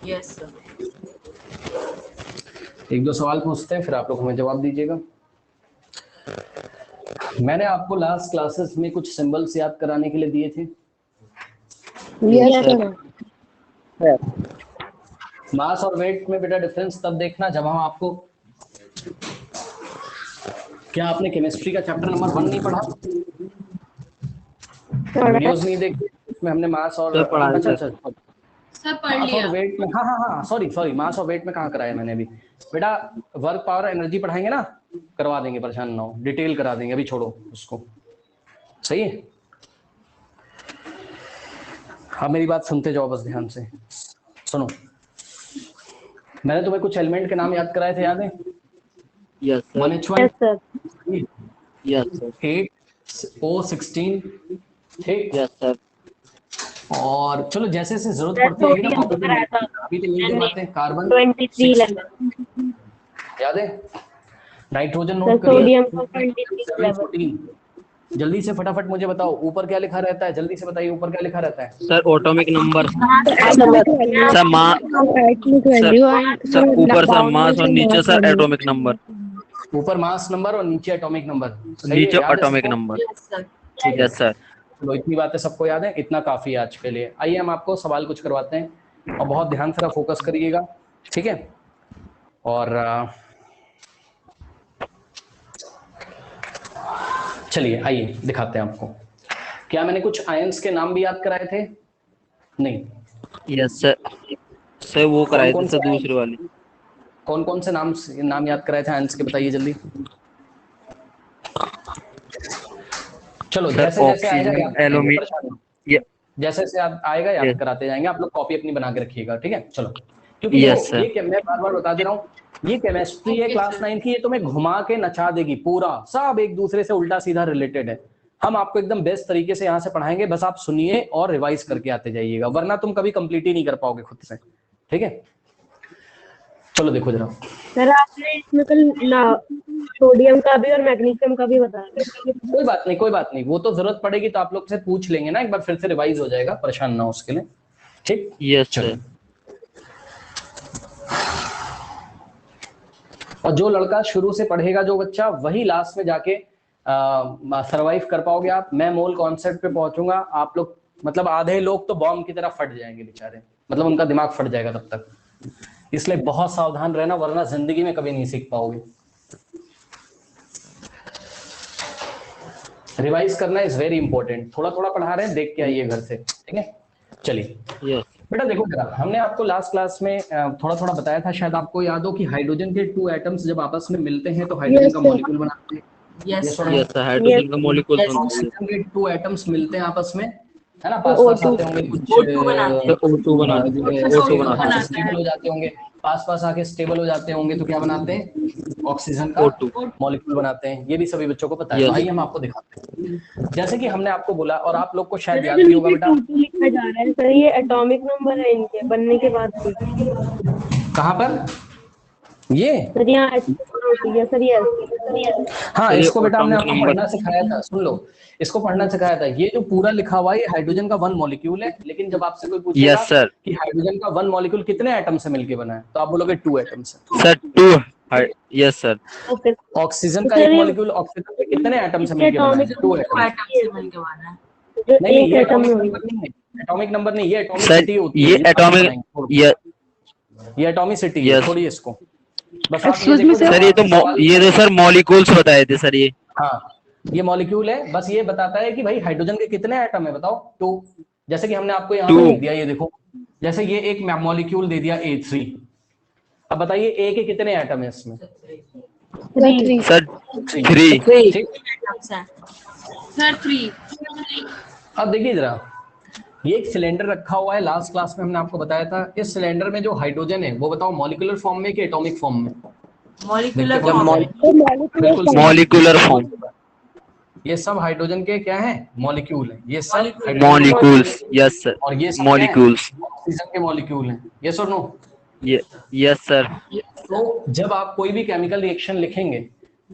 Yes sir. एक दो सवाल पूछते हैं, फिर आप लोग हमें जवाब दीजिएगा। मैंने आपको लास्ट क्लासेस में कुछ सिंबल्स याद कराने के लिए दिए थे। Yes sir. मास और वेट में बेटा डिफरेंस तब देखना जब हम आपको, क्या आपने केमिस्ट्री का चैप्टर नंबर 1 नहीं पढ़ा? वीडियोस नहीं देखी? इसमें हमने मास और सर पढ़ा है, अच्छा सर। सर पढ़ मास और लिया। वेट में, हाँ सॉरी, मास और वेट में कहाँ कराया मैंने अभी? बेटा वर्क पावर एनर्जी पढ़ाएंगे ना, करवा देंगे, परेशान ना हो, डिटेल करा देंगे, अभी छोड़ो उसको। सही है, हाँ मेरी बात सुनते जाओ बस ध्यान से। सुनो, मैंने तुम्हें कुछ एलिमेंट के नाम याद कराए थे, याद है? Yes, sir. 1H1, yes sir. Yes, sir. 8O16, ठीक? Yes, sir. और चलो जैसे जैसे जरूरत पड़ती है ना, सोडियम कराया था अभी तो यही बातें, कार्बन 23 लेवल। याद है? नाइट्रोजन सर नोट करिए, सोडियम का 23 लेवल। 14। जल्दी से फटाफट मुझे बताओ, ऊपर क्या लिखा रहता है? जल्दी से बताइए, ऊपर क्या लिखा रहता है? Sir atomic number. Sir sir ऊपर सर मास और नीचे सर एटॉमिक नंबर। ऊपर मास नंबर और नीचे एटॉमिक नंबर। नीचे एटॉमिक नंबर। Yes sir. चलो इतनी बातें सबको याद है, इतना काफी है आज के लिए। आइए हम आपको सवाल कुछ करवाते हैं और बहुत ध्यान से फोकस करिएगा, ठीक है? और चलिए आइए दिखाते हैं आपको। क्या मैंने कुछ आयंस के नाम भी याद कराए थे? नहीं। Yes sir. सर वो कराए थे कौन-कौन सर से दूसरी वाली। कौन कौन से नाम याद कराए थे आयंस के, बताइए जल्दी। चलो सर जैसे जैसे आएगा ऑक्सीजन, याद करेंगे, एल्यूमिनियम। परेशान मत। जैसे जैसे आप आएगा याद Yes. कराते जाएंगे, आप लोग कॉपी अपनी बना के रखिएगा, ठीक है? चलो, क्योंकि Yes, देखो, sir. ये मैं बार बार बता दे रहा हूँ, ये केमिस्ट्री है Okay, क्लास sir. 9 की, ये तुम्हें घुमा के नचा देगी पूरा, सब एक दूसरे से उल्टा सीधा रिलेटेड है। हम आपको एकदम बेस्ट तरीके से यहाँ से पढ़ाएंगे, बस आप सुनिए और रिवाइज करके आते जाइएगा, वरना तुम कभी कंप्लीट ही नहीं कर पाओगे खुद से, ठीक है? चलो देखो जरा। सर आपने इसमें कल सोडियम का भी और मैग्नीशियम का भी बताया। कोई बात नहीं, वो तो जरूरत पड़ेगी तो आप लोग से पूछ लेंगे ना, एक बार फिर से रिवाइज हो जाएगा, परेशान ना हो उसके लिए, ठीक? यस चलो। सर। और जो लड़का शुरू से पढ़ेगा, जो बच्चा, वही लास्ट में जाके सरवाइव कर पाओगे आप। मैं मोल कॉन्सेप्ट पे पहुंचूंगा, आप लोग मतलब आधे लोग तो बॉम्ब की तरह फट जाएंगे बेचारे, मतलब उनका दिमाग फट जाएगा तब तक। इसलिए बहुत सावधान रहना, वरना जिंदगी में कभी नहीं सीख पाओगे। रिवाइज करना इज वेरी इंपॉर्टेंट। थोड़ा थोड़ा पढ़ा रहे हैं, देख के आइए घर से, ठीक है? चलिए यस बेटा देखो जरा, हमने आपको लास्ट क्लास में थोड़ा थोड़ा बताया था, शायद आपको याद हो कि हाइड्रोजन के 2 एटम्स जब आपस में मिलते हैं तो हाइड्रोजन का मॉलिक्यूल बनाते हैं। Yes yes sir. हाइड्रोजन का मॉलिक्यूल Yes. बनता है। ऑक्सीजन के 2 एटम्स मिलते हैं आपस में, है ना? पास पास आते होंगे कुछ, O2 बनाते हैं। O2 बनाते हैं। O2 बनाते हैं। स्टेबल हो जाते होंगे, पास पास आके स्टेबल हो जाते होंगे, तो क्या बनाते हैं? ऑक्सीजन का O2 मॉलिक्यूल बनाते हैं। ये भी सभी बच्चों को पता है। Yes. तो आइए हम आपको दिखाते हैं। जैसे कि हमने आपको बोला, और आप लोग को शायद सर याद जो भी होगा नीचे बेटा, 2 लिखा जा रहा है सर, ये एटॉमिक नंबर है इनके बनने के बाद से। कहाँ पर ये? सर यहाँ होती है सर, ये हाँ, ये इसको बेटा हमने atomic आपको number। पढ़ना सिखाया था, सुन लो, इसको पढ़ना सिखाया था। ये जो पूरा लिखा हुआ है, ये हाइड्रोजन का 1 मॉलिक्यूल है, लेकिन जब आपसे कोई पूछेगा यस सर। कि हाइड्रोजन का 1 मॉलिक्यूल कितने एटम से मिलके बना है, तो आप बोलोगे 2 एटम से। Sir 2। Yes sir. Okay. Oxygen का सर, एक ये- मॉलिक्यूल ऑक्सीजन के कितने एटम से मिलके बना है? 2 एटम। एटम से मिलके बना है। जो नहीं नहीं, एक ये एटम एटॉमिक में नंबर नहीं है, एटॉमिक नंबर नहीं, ये सर एटॉमिसिटी होती है। ये बाद में एटॉमिक बताएंगे। ये एटॉमिसिटी है, Yes. छोड़िए इसको। बस आप Excuse me, सर ये तो सर मॉलिक्यूल्स बताए थे सर ये। हाँ, ये मॉलिक्यूल है, बस ये बताता है कि भाई हाइड्रोजन के कितने एटम है, बताओ 2। जैसे कि हमने आपको यहाँ पे Two. लिख दिया, ये देखो, जैसे ये एक मॉलिक्यूल दे दिया A3। अब बताइए ए के कितने एटम है इसमें? सर 3। ठीक। सर 3 अब देखिए जरा, ये एक सिलेंडर रखा हुआ है, लास्ट क्लास में हमने आपको बताया था। इस सिलेंडर में जो हाइड्रोजन है वो बताओ मॉलिक्यूलर फॉर्म में कि एटॉमिक फॉर्म में? मॉलिक्यूलर देखते फॉर्म हैं। बिल्कुल सही। Molecular form. ये सब हाइड्रोजन के क्या है? मॉलिक्यूल है। ये सब हाइड्रोजन के मॉलिक्यूल्स, यस सर। और ये सब मॉलिक्यूल्स, ऑक्सीजन के मॉलिक्यूल हैं। यस और नो? Yes sir. तो जब आप कोई भी केमिकल रिएक्शन लिखेंगे,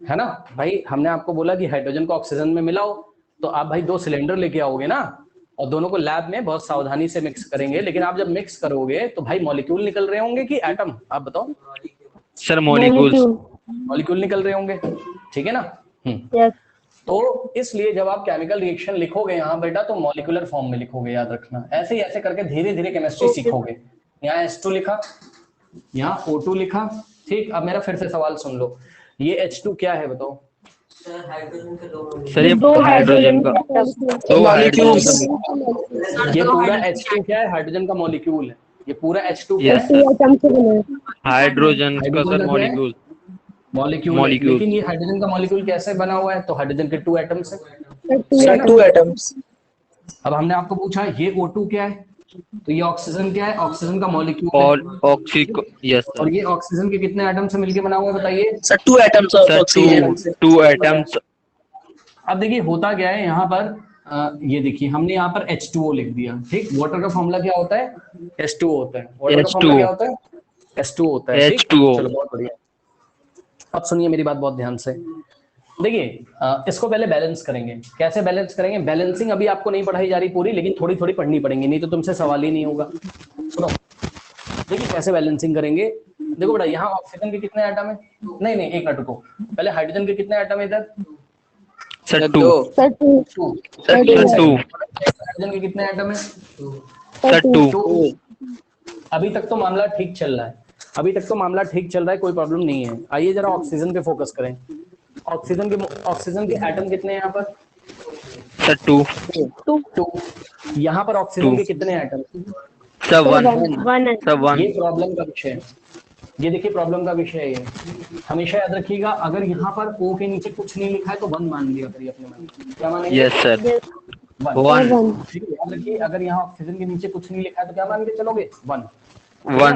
है ना भाई, हमने आपको बोला कि हाइड्रोजन को ऑक्सीजन में मिलाओ, तो आप भाई 2 सिलेंडर लेके आओगे ना, और दोनों को लैब में बहुत सावधानी से मिक्स करेंगे। लेकिन आप जब मिक्स करोगे तो भाई मॉलिक्यूल निकल रहे होंगे कि एटम? आप बताओ। Sir molecules. मॉलिक्यूल निकल रहे होंगे, ठीक है ना? Yes. तो इसलिए जब आप केमिकल रिएक्शन लिखोगे यहाँ बेटा, तो मॉलिक्यूलर फॉर्म में लिखोगे, याद रखना। ऐसे ही ऐसे करके धीरे धीरे केमिस्ट्री सीखोगे। यहाँ H2 लिखा, यहाँ O2 लिखा, ठीक। अब मेरा फिर से सवाल सुन लो, ये H2 क्या है बताओ? सर ये हाइड्रोजन का दो हाइड्रोजन का। ये पूरा H2 क्या है? हाइड्रोजन का मॉलिक्यूल है। ये पूरा H2 क्या यस है? हाइड्रोजन का सर मॉलिक्यूल। मॉलिक्यूल। लेकिन ये हाइड्रोजन का मॉलिक्यूल कैसे बना हुआ है? तो हाइड्रोजन के 2 एटम्स है। Two atoms. अब हमने आपको पूछा ये O2 क्या है, तो ये ऑक्सीजन क्या है? ऑक्सीजन का मॉलिक्यूल और है। ऑक्सीजन, यस और सर। ये ऑक्सीजन के कितने एटम से मिलके बना हुआ है बताइए? Sir 2 atoms of sir oxygen. 2 atoms. अब देखिए होता क्या है यहाँ पर, ये देखिए हमने यहाँ पर H2O लिख दिया, ठीक। वाटर का फॉर्मूला क्या होता है? H2O होता है। वाटर का फॉर्मूला क्या होता है? H2O होता है, ठीक? H2O। चलो बहुत बढ़िया। अब सुनिए मेरी बात बहुत ध्यान से। देखिए इसको पहले बैलेंस करेंगे। कैसे बैलेंस करेंगे? बैलेंसिंग अभी आपको नहीं पढ़ाई जा रही पूरी, लेकिन थोड़ी थोड़ी पढ़नी पड़ेगी, नहीं तो तुमसे सवाल ही नहीं होगा। सुनो, देखिए कैसे बैलेंसिंग करेंगे। देखो बेटा, यहाँ ऑक्सीजन के कितने एटम है? नहीं नहीं, एक मिनट रुको, पहले हाइड्रोजन के कितने एटम है इधर? सर 2। 2। सर 2। हाइड्रोजन के कितने एटम है? सर 2। 2। अभी तक तो मामला ठीक चल रहा है, अभी तक तो मामला ठीक चल रहा है, कोई प्रॉब्लम नहीं है। आइए जरा ऑक्सीजन पे फोकस करें। ऑक्सीजन के एटम कितने हैं यहाँ पर? सर 2। 2। यहाँ पर ऑक्सीजन के कितने एटम? सर 1। सर 1। ये प्रॉब्लम का विषय है। ये देखिए प्रॉब्लम का विषय है। हमेशा याद रखिएगा, अगर यहाँ पर O के नीचे कुछ नहीं लिखा है तो 1 मान लिया करिए अपने मन में। क्या मानेंगे? Yes sir 1। ठीक है, याद रखिए, अगर यहाँ ऑक्सीजन के नीचे कुछ नहीं लिखा है तो क्या मान के चलोगे? 1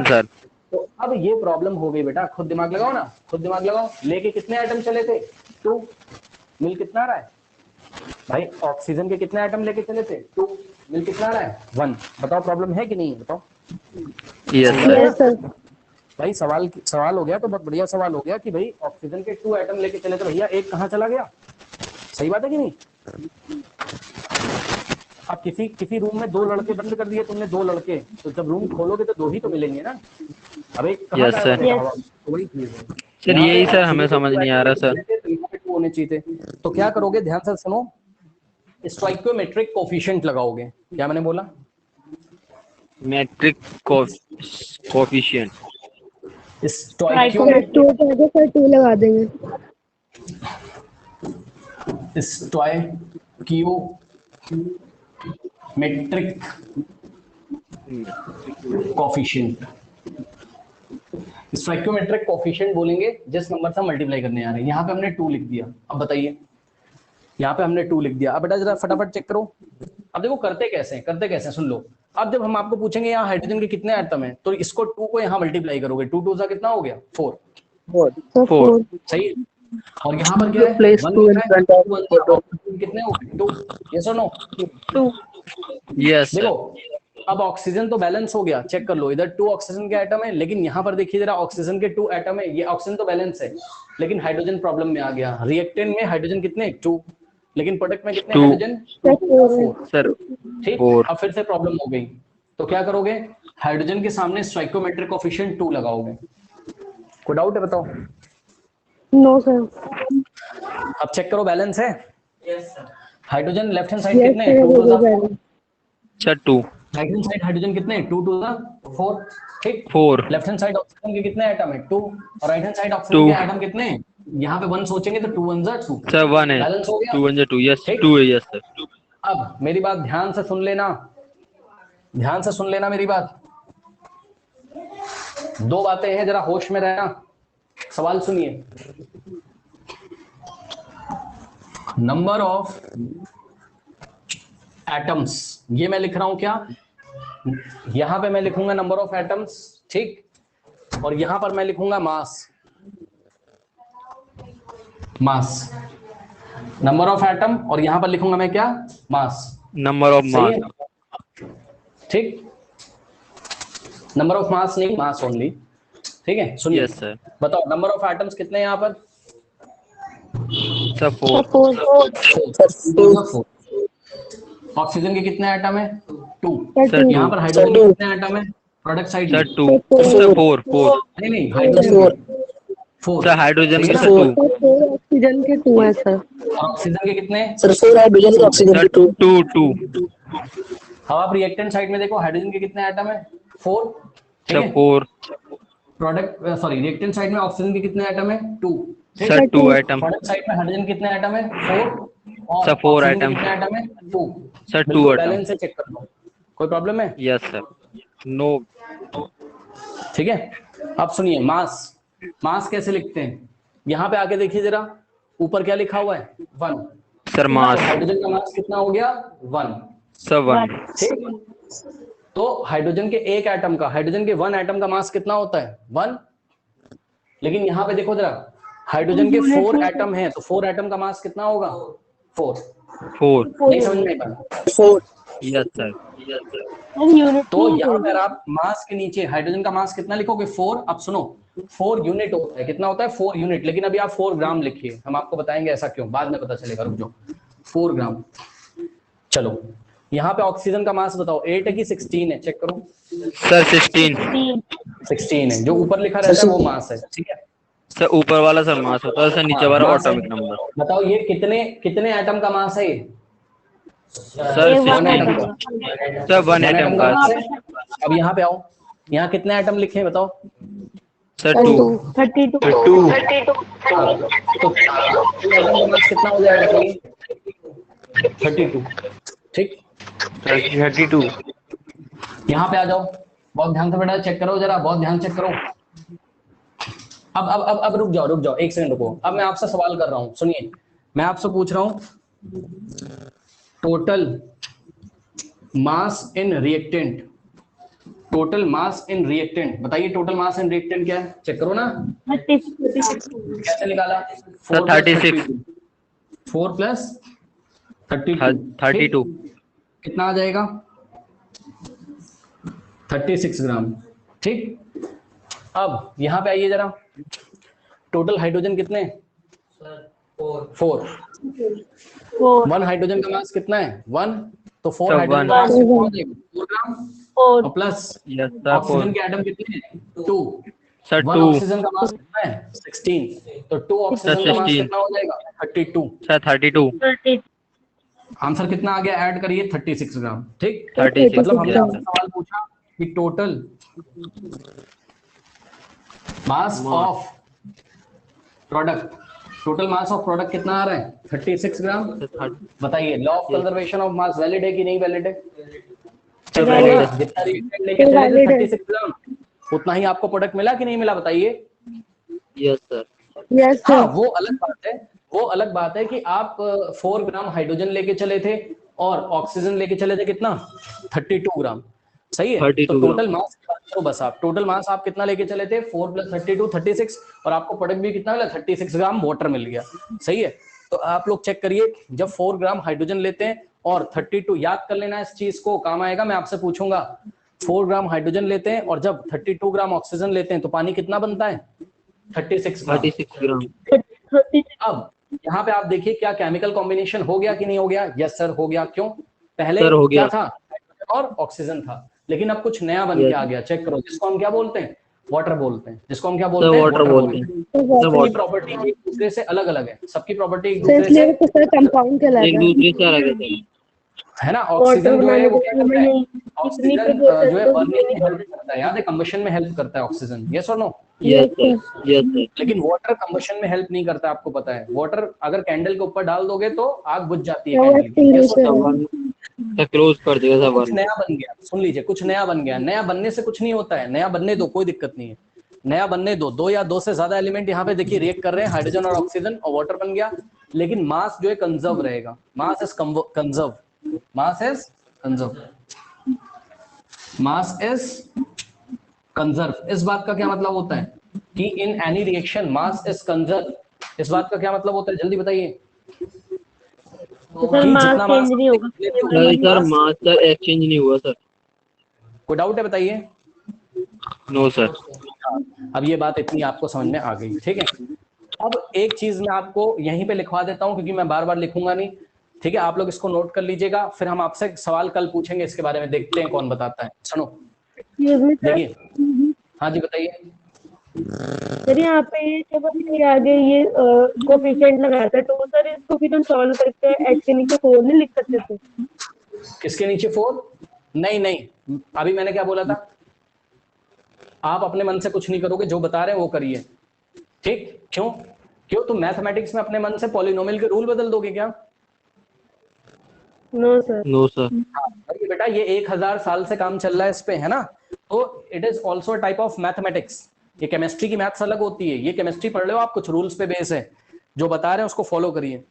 सर। तो अब ये प्रॉब्लम हो गई बेटा, खुद दिमाग लगाओ ना, खुद दिमाग लगाओ। लेके कितने एटम चले थे? 2। मिल कितना रहा है भाई? ऑक्सीजन के कितने एटम लेके चले थे? 2। मिल कितना रहा है? 1। बताओ प्रॉब्लम है कि नहीं है? बताओ। Yes sir. भाई सवाल हो गया तो बहुत बढ़िया सवाल हो गया कि भाई ऑक्सीजन के 2 एटम लेके चले थे, भैया एक कहाँ चला गया? सही बात है कि नहीं? अब किसी रूम में 2 लड़के बंद कर दिए तुमने, 2 लड़के, तो जब रूम खोलोगे तो 2 ही तो मिलेंगे ना। अब एक कहाँ Yes, sir. तो वही चीज है। सर यही सर हमें समझ नहीं आ रहा सर। होने चाहिए थे। तो क्या करोगे, ध्यान से सुनो, स्टोइकोमेट्रिक कोफिशिएंट लगाओगे। क्या मैंने बोला? Matric coefficient. टू लगा देंगे। Stoichiometric coefficient. स्टोइकियोमेट्रिक कोफिशिएंट बोलेंगे जिस नंबर से मल्टीप्लाई करने आ रहे हैं। यहाँ पे हमने 2 लिख दिया। अब बताइए, यहाँ पे हमने 2 लिख दिया। अब बेटा जरा फटाफट चेक करो। अब देखो करते कैसे हैं, सुन लो। अब जब हम आपको पूछेंगे यहाँ हाइड्रोजन के कितने एटम हैं, तो इसको 2 को यहाँ मल्टीप्लाई करोगे। 2 2 कितना हो गया? 4। 4। सही है। और यहाँ पर क्या है? Place 2 in front of कितने हो गए? 2। यस और नो? 2। यस देखो अब ऑक्सीजन तो बैलेंस हो गया, चेक कर लो। इधर 2 ऑक्सीजन के एटम है, लेकिन यहाँ पर देखिए जरा, ऑक्सीजन के 2 एटम है। ये ऑक्सीजन तो बैलेंस है, लेकिन हाइड्रोजन प्रॉब्लम में आ गया। रिएक्टेंट में हाइड्रोजन कितने? 2, लेकिन प्रोडक्ट में कितने 2। हाइड्रोजन? 4। सर ठीक। 4। अब फिर से प्रॉब्लम हो गई, तो क्या करोगे? हाइड्रोजन के सामने स्टोइकोमेट्रिक कोफिशिएंट 2 लगाओगे। कोई डाउट है? बताओ। No sir. अब चेक करो, बैलेंस है। Yes sir. Hydrogen left hand side कितने? 2 sir 2। Right hand side hydrogen कितने हैं 2 to the 4 ठीक 4 लेफ्ट हैंड साइड ऑक्सीजन के कितने एटम है 2 और राइट हैंड साइड ऑक्सीजन 2 के एटम कितने हैं यहाँ पे 1 सोचेंगे तो 2 1 2 सर 1 है बैलेंस हो गया 2 1 2 यस ठीक? 2 है यस सर अब मेरी बात ध्यान से सुन लेना मेरी बात दो बातें हैं जरा होश में रहना सवाल सुनिए नंबर ऑफ एटम्स ये मैं लिख रहा हूं क्या यहां पे मैं लिखूंगा नंबर ऑफ एटम्स ठीक और यहां पर मैं लिखूंगा मास नंबर ऑफ एटम और यहां पर लिखूंगा मैं क्या मास नंबर ऑफ मास ठीक नंबर ऑफ मास नहीं मास ओनली ठीक है सुनिए यस सर बताओ नंबर ऑफ एटम्स कितने हैं यहाँ पर सर 4 ऑक्सीजन के कितने एटम है 2 सर यहाँ पर हाइड्रोजन के कितने एटम है प्रोडक्ट साइड सर 2 सर 4 नहीं हाइड्रोजन 4 सर हाइड्रोजन के ठीक है सर ना? 2 ऑक्सीजन के 2 है सर ऑक्सीजन के कितने सर 4 हाइड्रोजन का ऑक्सीजन सर के 2 2 अब आप रिएक्टेंट साइड में देखो हाइड्रोजन के कितने एटम है 4 ठीक सर है 4 प्रोडक्ट सॉरी रिएक्टेंट साइड में ऑक्सीजन के कितने एटम है 2 सर 2 आइटम प्रोडक्ट साइड में हाइड्रोजन कितने एटम है 4 और सर, 4 ऑक्सीजन के atom. कितने एटम है 2 सर 2 आइटम बैलेंस से चेक कर लो कोई प्रॉब्लम है यस सर नो ठीक है अब सुनिए मास कैसे लिखते हैं यहाँ पे आके देखिए जरा ऊपर क्या लिखा हुआ है 1 सर मास हाइड्रोजन का मास कितना हो गया 1 सर 1 ठीक तो हाइड्रोजन के एक एटम का हाइड्रोजन के 1 एटम का मास कितना होता है 1 लेकिन यहाँ पे देखो जरा हाइड्रोजन के 4 एटम हैं तो 4 एटम का मास कितना होगा 4 नहीं समझ में आया 4 यस सर तो यहाँ पर आप मास के नीचे हाइड्रोजन का मास कितना लिखोगे 4 अब सुनो 4 यूनिट होता है कितना होता है 4 यूनिट लेकिन अभी आप 4 ग्राम लिखिए हम आपको बताएंगे ऐसा क्यों बाद में पता चलेगा रुक जाओ 4 ग्राम चलो यहाँ पे ऑक्सीजन का मास बताओ 8 है कि 16 है चेक करो सर 16 है जो ऊपर लिखा रहता है वो मास है ठीक है सर ऊपर वाला सर मास होता है सर नीचे वाला मास है। एटॉमिक नंबर बताओ ये कितने एटम का मास है ये सर 1 एटम 16 का सर 1 एटम का मास है अब यहाँ पे आओ यहाँ कितने एटम लिखे हैं बताओ सर 2 32 तो एटम का मास कितना हो जाएगा बताइए 32 ठीक 32 यहाँ पे आ जाओ बहुत ध्यान से बेटा चेक करो जरा बहुत ध्यान चेक करो अब रुक जाओ एक सेकंड रुको अब मैं आपसे सवाल कर रहा हूँ सुनिए मैं आपसे पूछ रहा हूँ टोटल मास इन रिएक्टेंट बताइए टोटल मास इन रिएक्टेंट क्या है चेक करो ना 36 कैसे निकाला सर 36 4 प्लस 32 कितना आ जाएगा 36 ग्राम ठीक अब यहाँ पे आइए जरा टोटल हाइड्रोजन कितने 4 1 हाइड्रोजन का मास कितना है 1 तो 4 सर, हाइड्रोजन 1. का मास कितना हो जाएगा 4 ग्राम और प्लस यस सर ऑक्सीजन के एटम कितने हैं 2 सर 1 2 ऑक्सीजन का मास कितना है 16 तो 2 ऑक्सीजन का मास 16. कितना हो जाएगा 32 सर 32 आंसर कितना आ गया ऐड करिए 36 ग्राम ठीक 36 मतलब हमने ग्राम. आपसे सवाल पूछा कि टोटल मास ऑफ प्रोडक्ट कितना आ रहा है 36 ग्राम बताइए law of conservation of mass valid है कि नहीं वैलिड है जितना रिएक्टेंट लेके चले थे 36 ग्राम उतना ही आपको प्रोडक्ट मिला कि नहीं मिला बताइए यस सर यस हाँ वो अलग बात है कि आप 4 ग्राम हाइड्रोजन लेके चले थे और ऑक्सीजन लेके चले थे कितना 32 ग्राम सही है 32 तो ग्राम. टोटल मास की बात करो बस आप टोटल मास आप कितना लेके चले थे 4 प्लस 32 36 और आपको प्रोडक्ट भी कितना मिला 36 ग्राम वाटर मिल गया सही है तो आप लोग चेक करिए जब 4 ग्राम हाइड्रोजन लेते हैं और 32 याद कर लेना इस चीज को काम आएगा मैं आपसे पूछूंगा 4 ग्राम हाइड्रोजन लेते हैं और जब 32 ग्राम ऑक्सीजन लेते हैं तो पानी कितना बनता है 36 ग्राम 36 ग्राम अब यहाँ पे आप देखिए क्या केमिकल कॉम्बिनेशन हो गया कि नहीं हो गया यस सर हो गया क्यों पहले सर, हो गया. क्या था और ऑक्सीजन था लेकिन अब कुछ नया बन के आ गया चेक करो जिसको हम क्या बोलते हैं वाटर बोलते हैं जिसको हम क्या बोलते हैं वाटर बोलते हैं सर सबकी वाटर प्रॉपर्टी एक दूसरे से अलग अलग है सबकी प्रॉपर्टी एक तो दूसरे इसलिए से तो सर कंपाउंड एक कहलाता है दूसरे से अलग है है ना। वाटर ऑक्सीजन जो है बनाने वो के क्या लिए करता हमें है, नहीं कितनी ऑक्सीजन प्रोसेस जो है तो बर्निंग नहीं में हेल्प करता है, याद है, कंबशन में हेल्प करता है ऑक्सीजन, यस और no. Yes, sir. Yes, sir. लेकिन वाटर कंबशन में हेल्प नहीं करता, आपको पता है। वाटर अगर कैंडल के ऊपर डाल दोगे तो आग बुझ जाती है वो कैंडल की, यस और sir no. One sir close कर दिया तो सर कुछ वन। नया बन गया, सुन लीजिए, कुछ नया बन गया। नया बनने से कुछ नहीं होता है, नया बनने दो, कोई दिक्कत नहीं है, नया बनने दो। दो या दो से ज्यादा एलिमेंट यहाँ पे देखिए रिएक्ट कर रहे हैं, हाइड्रोजन और ऑक्सीजन, और वाटर बन गया। लेकिन मास जो है कंजर्व रहेगा, mass is conserve, mass is conserve, mass is conserve. इस बात का क्या मतलब होता है कि in any reaction mass is conserve, इस बात का क्या मतलब होता है, जल्दी बताइए। तो सर कि मास जितना चेंज मास नहीं होगा। सर मास सर एक्सचेंज नहीं हुआ सर। कोई डाउट है बताइए। No sir. अब ये बात इतनी आपको समझ में आ गई, ठीक है। अब एक चीज मैं आपको यहीं पे लिखवा देता हूं, क्योंकि मैं बार बार लिखूंगा नहीं, ठीक है। आप लोग इसको नोट कर लीजिएगा, फिर हम आपसे सवाल कल पूछेंगे इसके बारे में, देखते हैं कौन बताता है। सुनो, देखिए, हाँ जी बताइए। सर यहाँ पे जब हम ये आगे ये कोफिशिएंट लगाते हैं तो सर इसको फिर हम सॉल्व करके एच के नीचे 4 नहीं लिख सकते थे। किसके नीचे 4? नहीं नहीं, अभी मैंने क्या बोला था, आप अपने मन से कुछ नहीं करोगे, जो बता रहे हैं वो करिए, ठीक। क्यों क्यों तुम मैथमेटिक्स में अपने मन से पॉलिनोमियल के रूल बदल दोगे क्या? No sir. No sir. अरे बेटा, ये 1000 साल से काम चल रहा है इस पे, है ना। तो it is also type of mathematics. ये केमिस्ट्री की मैथ्स अलग होती है, ये केमिस्ट्री पढ़ रहे हो आप, कुछ रूल्स पे बेस है, जो बता रहे हैं उसको फॉलो करिए।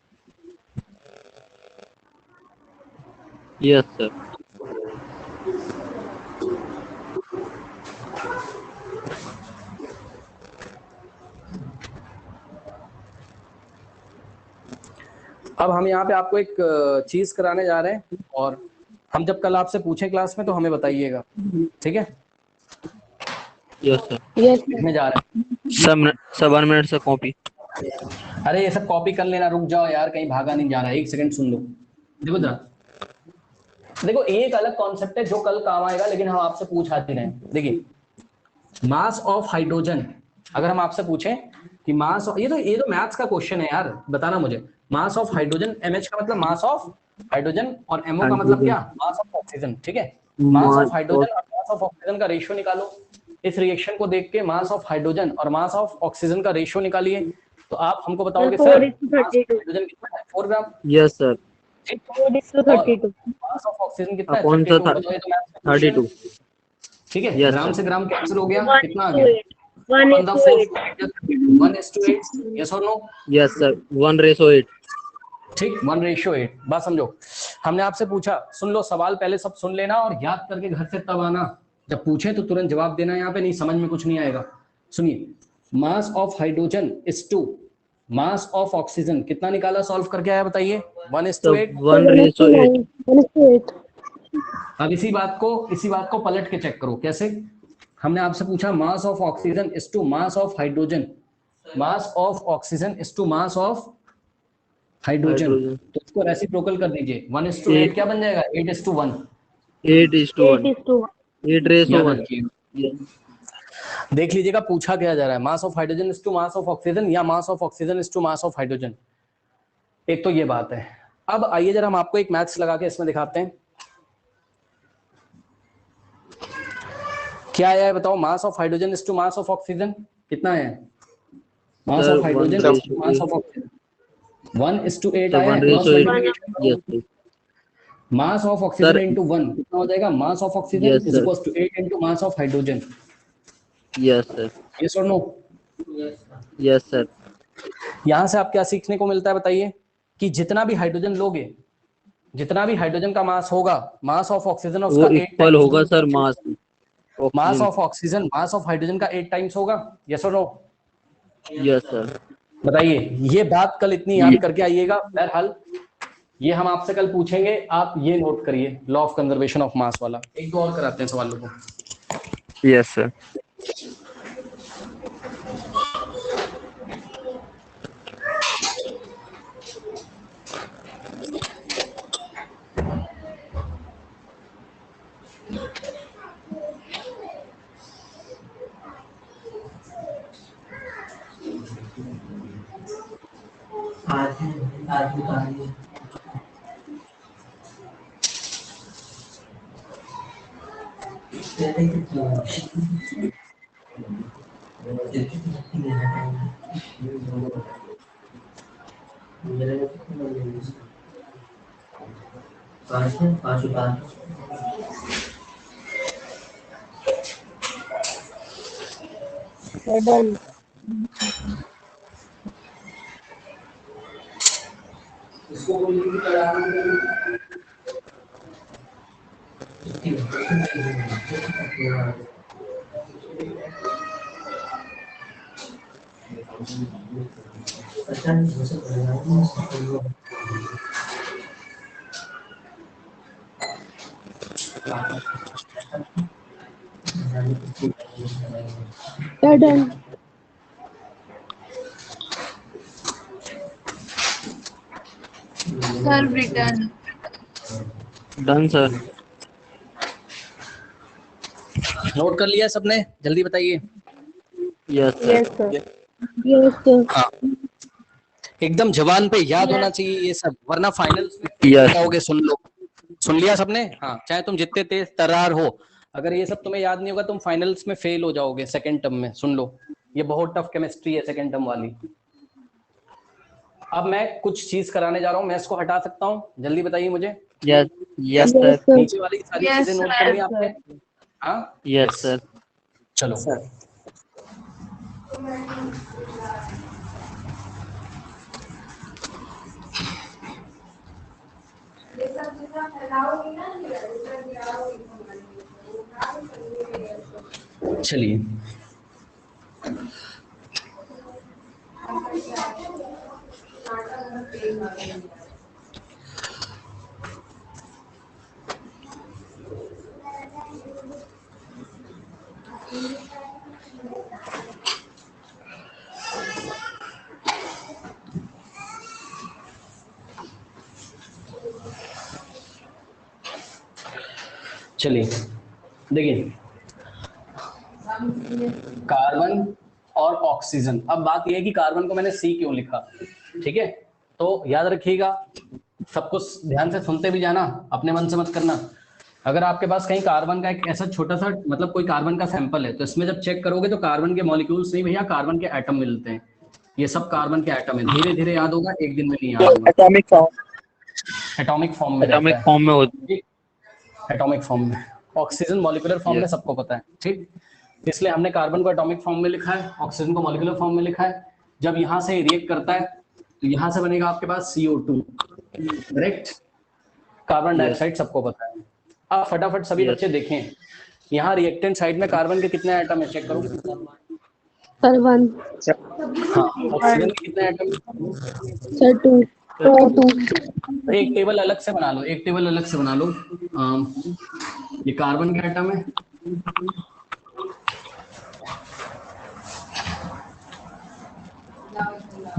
Yes sir. अब हम यहाँ पे आपको एक चीज कराने जा रहे हैं, और हम जब कल आपसे पूछे क्लास में तो हमें बताइएगा, ठीक है। Yes sir. लिखने जा रहे हैं। Sir 1 minute sir copy. अरे ये सब कॉपी कर लेना, रुक जाओ यार, कहीं भागा नहीं जा रहा है, एक सेकंड सुन लो। देखो जरा, देखो एक अलग कॉन्सेप्ट है जो कल काम आएगा, लेकिन हम आपसे पूछ आते रहे। देखिए, मास ऑफ हाइड्रोजन, अगर हम आपसे पूछें कि मास, ये तो मैथ्स का क्वेश्चन है यार, बताना मुझे। मास ऑफ हाइड्रोजन, एमएच का मतलब मास ऑफ हाइड्रोजन, और एमओ का मतलब क्या, मास ऑफ ऑक्सीजन, ठीक है। मास ऑफ हाइड्रोजन और मास ऑफ ऑक्सीजन का रेशियो निकालो। इस रिएक्शन को देख के मास ऑफ हाइड्रोजन और मास ऑफ ऑक्सीजन का रेशियो निकालिए, तो आप हमको बताओगे सर मास ऑफ हाइड्रोजन कितना है, 4 ग्राम, यस सर। ठीक। 4:32। मास ऑफ ऑक्सीजन कितना है, कौन सा 32। था? बताओ, ये तो मैथ्स का क्वेश्चन 32। है, ठीक है। Yes, ग्राम sir. से ग्राम कैंसिल हो गया, कितना आ 1:8 गया, 1:8 1:8, यस और नो। Yes sir 1:8। ठीक, 1:8। बात समझो, हमने आपसे पूछा, सुन लो सवाल पहले सब सुन लेना, और याद करके घर से तब आना, जब पूछे तो तुरंत जवाब देना, यहाँ पे नहीं समझ में कुछ नहीं आएगा। सुनिए, मास of hydrogen is 2, mass of oxygen कितना निकाला, सॉल्व करके आया बताइए, 1:8। 1:8। अब इसी बात को पलट के चेक करो, कैसे। हमने आपसे पूछा mass of oxygen is to mass of hydrogen, mass of oxygen is to mass of hydrogen, तो इसको रेसिप्रोकल कर दीजिए, 1:8 क्या बन जाएगा, 8:1। 8:1। याद 8:1। रखिए, देख लीजिएगा पूछा क्या जा रहा है, mass of hydrogen is to mass of oxygen या mass of oxygen is to mass of hydrogen. एक तो ये बात है। अब आइए जरा हम आपको एक मैथ्स लगा के इसमें दिखाते हैं, क्या आया है बताओ। Mass of hydrogen is to mass of oxygen कितना है, mass of hydrogen is to mass of oxygen 1:8 आया है, cross multiplication. Mass of oxygen into 1 कितना हो जाएगा, mass of oxygen is equals to 8 into mass of hydrogen. Yes sir. Yes और no. Yes sir. यहां से आप क्या सीखने को मिलता है बताइए, कि जितना भी हाइड्रोजन लोगे, जितना भी हाइड्रोजन का मास होगा, मास ऑफ ऑक्सीजन उसका 8 इक्वल होगा sir mass mass of oxygen mass of hydrogen का 8 टाइम्स होगा, यस और नो। Yes sir. बताइए, ये बात कल इतनी याद करके आइएगा। बहरहाल ये हम आपसे कल पूछेंगे, आप ये नोट करिए, लॉ ऑफ कंजर्वेशन ऑफ मास वाला। एक दो और कराते हैं सवालों को। Yes sir. Done. Done. Sir, written. Done, sir. Note कर लिया सबने? जल्दी बताइए। Yes, sir. Yes sir. Yes sir. हाँ, एकदम जबान पे याद होना चाहिए ये सब, वरना फाइनल Yes. जाओगे। सुन लो, सुन लिया सबने? हाँ, चाहे तुम जितने तेज तर्रार हो, अगर ये सब तुम्हें याद नहीं होगा तुम फाइनल्स में फेल हो जाओगे सेकंड टर्म में। सुन लो, ये बहुत टफ केमिस्ट्री है सेकंड टर्म वाली। अब मैं कुछ चीज कराने जा रहा हूँ, मैं इसको हटा सकता हूँ? जल्दी बताइए मुझे। Yes. Yes, sir. नीचे वाली सारी Yes, चीजें नोट कर ली sir. आपने? हाँ, Yes, sir. चलो। चलिए, चलिए देखिए, कार्बन और ऑक्सीजन। अब बात यह है कि कार्बन को मैंने सी क्यों लिखा, ठीक है? तो याद रखिएगा, सब कुछ ध्यान से सुनते भी जाना, अपने मन से मत करना। अगर आपके पास कहीं कार्बन का एक ऐसा छोटा सा, मतलब कोई कार्बन का सैंपल है, तो इसमें जब चेक करोगे तो कार्बन के मॉलिक्यूल्स नहीं भैया, कार्बन के एटम मिलते हैं। ये सब कार्बन के एटम है। धीरे धीरे याद होगा, एक दिन में नहीं याद होगा। Atomic form. एटॉमिक फॉर्म में Atomic रहता है। form में होती एटॉमिक फॉर्म में। ऑक्सीजन मॉलिक्यूलर फॉर्म में, सबको पता है, ठीक? इसलिए हमने कार्बन को एटॉमिक फॉर्म में लिखा है, ऑक्सीजन को मॉलिक्यूलर फॉर्म में लिखा है। जब यहां से रिएक्ट करता है तो यहां से बनेगा आपके पास CO2, करेक्ट? कार्बन डाइऑक्साइड सबको पता है। अब फटाफट सभी Yes. बच्चे देखें, यहाँ रिएक्टेंट साइड में कार्बन के कितने एटम है, चेक करो। सर 1। हाँ, ऑक्सीजन के कितने एटम? सर 2। 2। एक टेबल अलग से बना लो, एक टेबल अलग से बना लो। ये कार्बन का एटम है,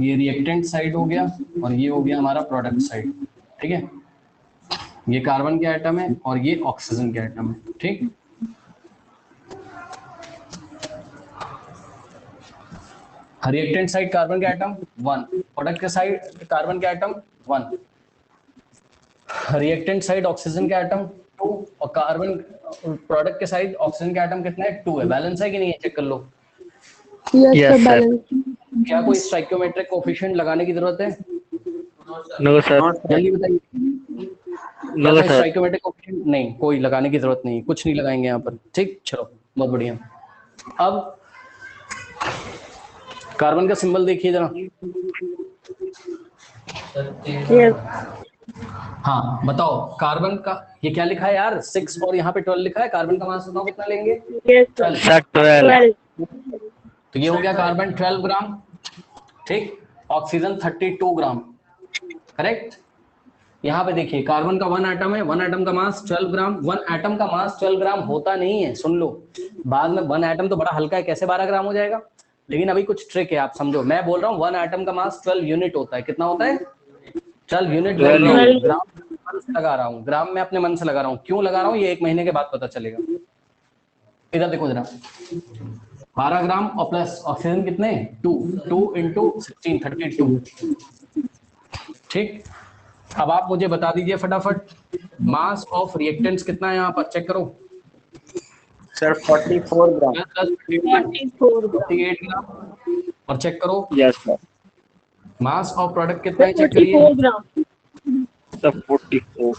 ये रिएक्टेंट साइड हो गया, और ये हो गया हमारा प्रोडक्ट साइड, ठीक है? ये कार्बन के एटम है और ये ऑक्सीजन के एटम है, ठीक? रिएक्टेंट साइड कार्बन के एटम 1, प्रोडक्ट के साइड कार्बन के एटम 1, रिएक्टेंट साइड ऑक्सीजन के एटम 2, और कार्बन प्रोडक्ट के साइड ऑक्सीजन के एटम कितना है? 2 है। बैलेंस है कि नहीं है, चेक कर लो। Yes sir, balance. क्या कोई स्टाइकियोमेट्रिक कोएफिशिएंट लगाने की जरूरत है? No, sir. जल्दी बताइए। No, sir. स्टाइकियोमेट्रिक कोएफिशिएंट नहीं, कोई लगाने की जरूरत नहीं, कुछ नहीं लगाएंगे यहाँ पर, ठीक? चलो, बहुत बढ़िया। अब कार्बन का सिंबल देखिए जरा। यस। हाँ, बताओ कार्बन का ये क्या लिखा है यार? 6 और यहाँ पे 12 लिखा है। कार्बन का मास बताओ कितना लेंगे? Yes sir. 12। Sir, 12. 12। तो ये हो गया कार्बन 12 ग्राम, ठीक? ऑक्सीजन 32 ग्राम, करेक्ट? यहाँ पे देखिए, कार्बन का 1 एटम है, 1 एटम का मास 12 ग्राम। 1 एटम का मास 12 ग्राम होता नहीं है, सुन लो। बाद में 1 एटम तो बड़ा हल्का है, कैसे 12 ग्राम हो जाएगा? लेकिन अभी कुछ ट्रिक है, आप समझो। मैं बोल रहा हूँ 1 एटम का मास 12 यूनिट होता है। कितना होता है? 12 यूनिट। 12 ग्राम मन से लगा रहा हूँ, ग्राम में अपने मन से लगा रहा हूँ। क्यों लगा रहा हूँ ये 1 महीने के बाद पता चलेगा। इधर देखो जरा, 12 ग्राम और प्लस ऑक्सीजन कितने? 2 into 16, 32, ठीक? अब आप मुझे बता दीजिए फटाफट, मास ऑफ रिएक्टेंट्स कितना है यहाँ पर, चेक करो। Sir, 44 gram. 44 ग्राम। 48 ग्राम। और चेक करो Yes, sir. Mass of product कितना है, चेक करिए। 44 ग्राम। Sir, 44.